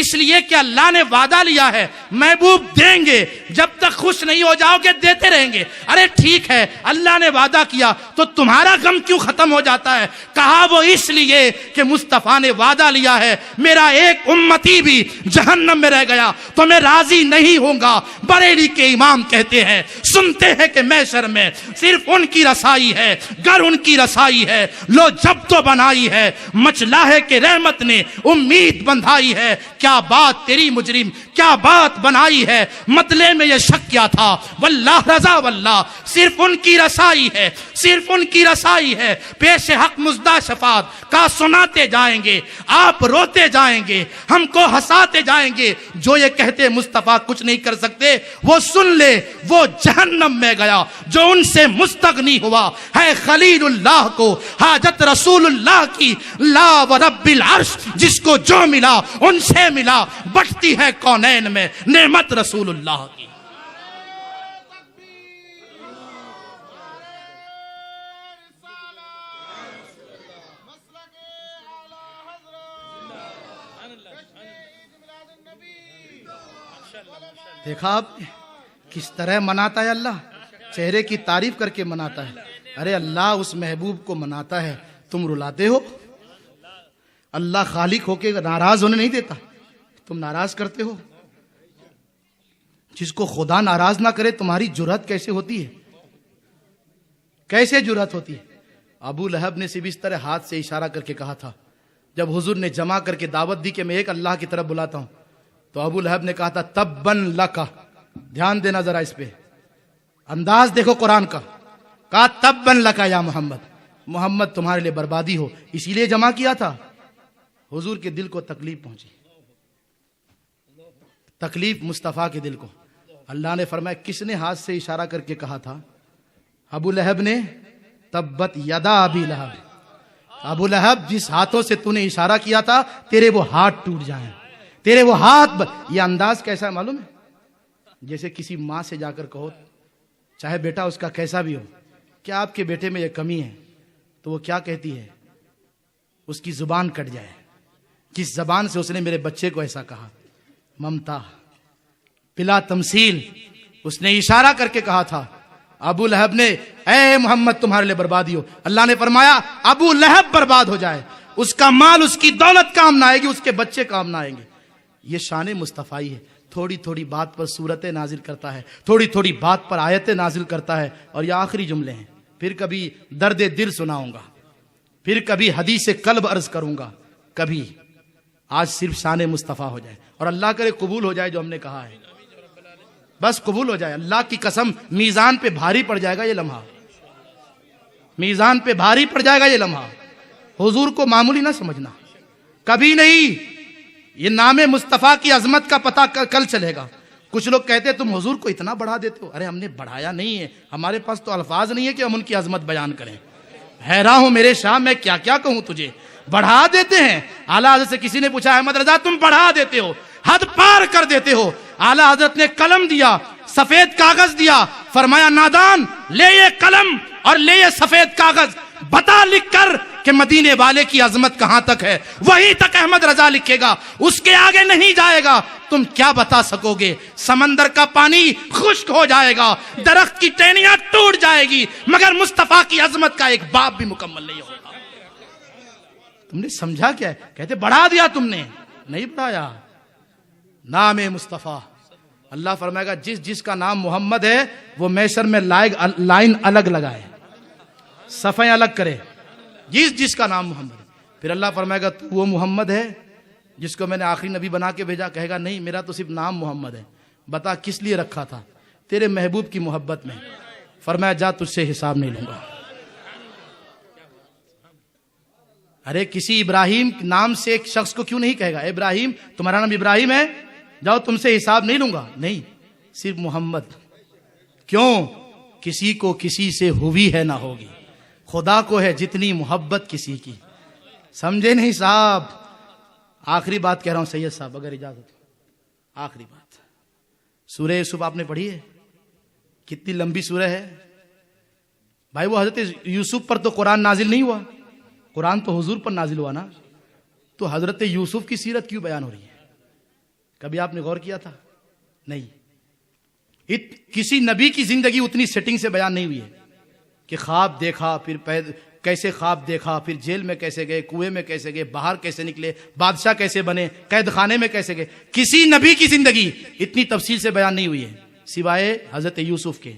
Speaker 1: اس لیے کہ اللہ نے وعدہ لیا ہے محبوب دیں گے، جب تک خوش نہیں ہو جاؤ گے دیتے رہیں گے۔ ارے ٹھیک ہے، اللہ نے وعدہ کیا تو تمہارا غم کیوں ختم ہو جاتا ہے؟ کہا وہ اس لیے کہ مصطفیٰ نے وعدہ لیا ہے میرا ایک امتی بھی جہنم میں رہ گیا تو میں راضی نہیں ہوں گا۔ بریلی کے امام کہتے ہیں، سنتے ہیں کہ محشر میں صرف ان کی رسائی ہے، گر ان کی رسائی ہے، لو جب تو بنائی ہے، مچلاہے کے رحمت نے امید بندھائی ہے۔ کیا بات تیری مجرم، کیا بات بنائی ہے، مطلع میں یہ شک کیا تھا، واللہ رضا واللہ، صرف ان کی رسائی ہے، صرف ان کی رسائی ہے۔ پیش حق مزدہ شفاعت کا سناتے جائیں گے، آپ روتے جائیں گے، ہم کو ہنساتے جائیں گے۔ جو یہ کہتے مصطفیٰ کچھ نہیں کر سکتے وہ سن لے، وہ جہنم میں گیا جو ان سے مستغنی ہوا ہے خلیل اللہ کو حاجت رسول اللہ کی، لا ورب العرش، جس کو جو ملا ان سے ملا، بٹتی ہے کونین میں نعمت رسول اللہ کی۔
Speaker 3: ماشاء اللہ۔
Speaker 1: دیکھا آپ نے کس طرح مناتا ہے اللہ, چہرے کی تعریف کر کے مناتا ہے. ارے اللہ اس محبوب کو مناتا ہے, تم رلاتے ہو. اللہ خالق ہو کے ناراض ہونے نہیں دیتا, تم ناراض کرتے ہو. جس کو خدا ناراض نہ کرے تمہاری جرأت کیسے ہوتی ہے, کیسے جرأت ہوتی ہے. ابو لہب نے صرف اس طرح ہاتھ سے اشارہ کر کے کہا تھا, جب حضور نے جمع کر کے دعوت دی کہ میں ایک اللہ کی طرف بلاتا ہوں, تو ابو لہب نے کہا تھا تبن لکا. دھیان دینا ذرا اس پہ, انداز دیکھو قرآن کا. کہا تبن لکا یا محمد, محمد تمہارے لیے بربادی ہو, اسی لیے جمع کیا تھا. حضور کے دل کو تکلیف پہنچی, تکلیف مصطفیٰ کے دل کو. اللہ نے فرمایا کس نے ہاتھ سے اشارہ کر کے کہا تھا؟ ابو لہب نے. تبت یدا ابی لہب, ابو لہب جس ہاتھوں سے تو نے اشارہ کیا تھا تیرے وہ ہاتھ ٹوٹ جائیں, تیرے وہ ہاتھ. یہ انداز کیسا ہے معلوم ہے؟ جیسے کسی ماں سے جا کر کہو, چاہے بیٹا اس کا کیسا بھی ہو, کیا آپ کے بیٹے میں یہ کمی ہے, تو وہ کیا کہتی ہے؟ اس کی زبان کٹ جائے, کس زبان سے اس نے میرے بچے کو ایسا کہا. ممتا بلا تمثیل اس نے اشارہ کر کے کہا تھا. ابو لہب نے اے محمد تمہارے لیے بربادی ہو. اللہ نے فرمایا ابو لہب برباد ہو جائے, اس کا مال اس کی دولت کام نہ آئے گی, اس کے بچے کام نہ آئیں گے. یہ شان مصطفی ہے. تھوڑی تھوڑی بات پر صورتیں نازل کرتا ہے, تھوڑی تھوڑی بات پر آیتیں نازل کرتا ہے. اور یہ آخری جملے ہیں, پھر کبھی درد دل سناؤں گا, پھر کبھی حدیث قلب عرض کروں گا, کبھی. آج صرف شان مصطفیٰ ہو جائے, اور اللہ کرے قبول ہو جائے جو ہم نے کہا ہے, بس قبول ہو جائے. اللہ کی قسم میزان پہ بھاری پڑ جائے گا یہ لمحہ, میزان پہ بھاری پڑ جائے گا یہ لمحہ. حضور کو معمولی نہ سمجھنا, کبھی نہیں. یہ نام مصطفیٰ کی عظمت کا پتہ کل چلے گا. کچھ لوگ کہتے ہیں تم حضور کو اتنا بڑھا دیتے ہو. ارے ہم نے بڑھایا نہیں ہے, ہمارے پاس تو الفاظ نہیں ہے کہ ہم ان کی عظمت بیان کریں. حیران ہوں میرے شاہ, میں کیا کیا کہوں تجھے. بڑھا دیتے ہیں. اعلیٰ حضرت سے کسی نے پوچھا احمد رضا تم بڑھا دیتے ہو, حد پار کر دیتے ہو. اعلیٰ حضرت نے قلم دیا, سفید کاغذ دیا, فرمایا نادان لے یہ قلم اور لے یہ سفید کاغذ, بتا لکھ کر کہ مدینے والے کی عظمت کہاں تک ہے, وہیں تک احمد رضا لکھے گا, اس کے آگے نہیں جائے گا. تم کیا بتا سکو گے؟ سمندر کا پانی خشک ہو جائے گا, درخت کی ٹہنیاں ٹوٹ جائے گی, مگر مصطفیٰ کی عظمت کا ایک باب بھی مکمل نہیں ہوگا. تم نے سمجھا کیا ہے؟ کہتے بڑھا دیا تم نے, نہیں بڑھایا. نام مصطفیٰ, اللہ فرمائے گا جس جس کا نام محمد ہے وہ میسر میں لائن الگ لگائے, صفیں الگ کرے, جس جس کا نام محمد ہے. پھر اللہ فرمائے گا تو وہ محمد ہے جس کو میں نے آخری نبی بنا کے بھیجا؟ کہے گا نہیں, میرا تو صرف نام محمد ہے. بتا کس لیے رکھا تھا؟ تیرے محبوب کی محبت میں. فرمایا جا تجھ سے حساب نہیں لوں گا. ارے کسی ابراہیم نام سے ایک شخص کو کیوں نہیں کہے گا ابراہیم تمہارا نام ابراہیم ہے, جاؤ تم سے حساب نہیں لوں گا؟ نہیں, صرف محمد. کیوں؟ کسی کو کسی سے ہوئی ہے نہ ہوگی, خدا کو ہے جتنی محبت کسی کی. سمجھے نہیں صاحب؟ آخری بات کہہ رہا ہوں سید صاحب اگر اجازت ہو. آخری بات, سورہ یوسف آپ نے پڑھی ہے؟ کتنی لمبی سورہ ہے بھائی. وہ حضرت یوسف پر تو قرآن نازل نہیں ہوا, قرآن تو حضور پر نازل ہوا نا. تو حضرت یوسف کی سیرت کیوں بیان ہو رہی ہے؟ کبھی آپ نے غور کیا تھا؟ نہیں. کسی نبی کی زندگی اتنی سیٹنگ سے بیان نہیں ہوئی ہے کہ خواب دیکھا, پھر کیسے خواب دیکھا, پھر جیل میں کیسے گئے, کنویں میں کیسے گئے, باہر کیسے نکلے, بادشاہ کیسے بنے, قید خانے میں کیسے گئے. کسی نبی کی زندگی اتنی تفصیل سے بیان نہیں ہوئی ہے سوائے حضرت یوسف کے.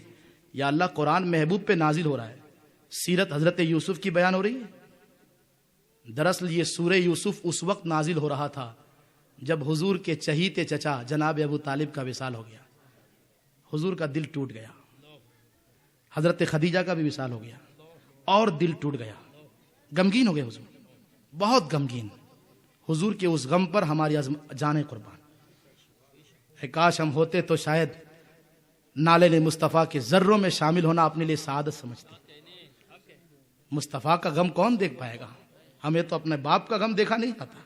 Speaker 1: یا اللہ قرآن محبوب پہ نازل ہو رہا ہے, سیرت حضرت یوسف کی بیان ہو رہی ہے. دراصل یہ سورہ یوسف اس وقت نازل ہو رہا تھا جب حضور کے چہیتے چچا جناب ابو طالب کا وصال ہو گیا. حضور کا دل ٹوٹ گیا, حضرت خدیجہ کا بھی وصال ہو گیا, اور دل ٹوٹ گیا, غمگین ہو گئے حضور, بہت غمگین. حضور کے اس غم پر ہماری جانیں قربان. اے کاش ہم ہوتے تو شاید نالے مصطفیٰ کے ذروں میں شامل ہونا اپنے لیے سعادت سمجھتے. مصطفیٰ کا غم کون دیکھ پائے گا؟ ہمیں تو اپنے باپ کا غم دیکھا نہیں جاتا.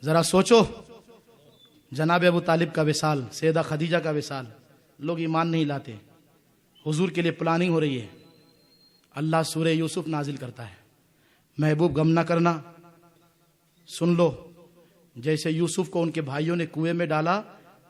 Speaker 1: ذرا سوچو, جناب ابو طالب کا وصال, سیدہ خدیجہ کا وصال, لوگ ایمان نہیں لاتے. حضور کے لیے پلاننگ ہو رہی ہے, اللہ سورہ یوسف نازل کرتا ہے. محبوب غم نہ کرنا, سن لو. جیسے یوسف کو ان کے بھائیوں نے کنویں میں ڈالا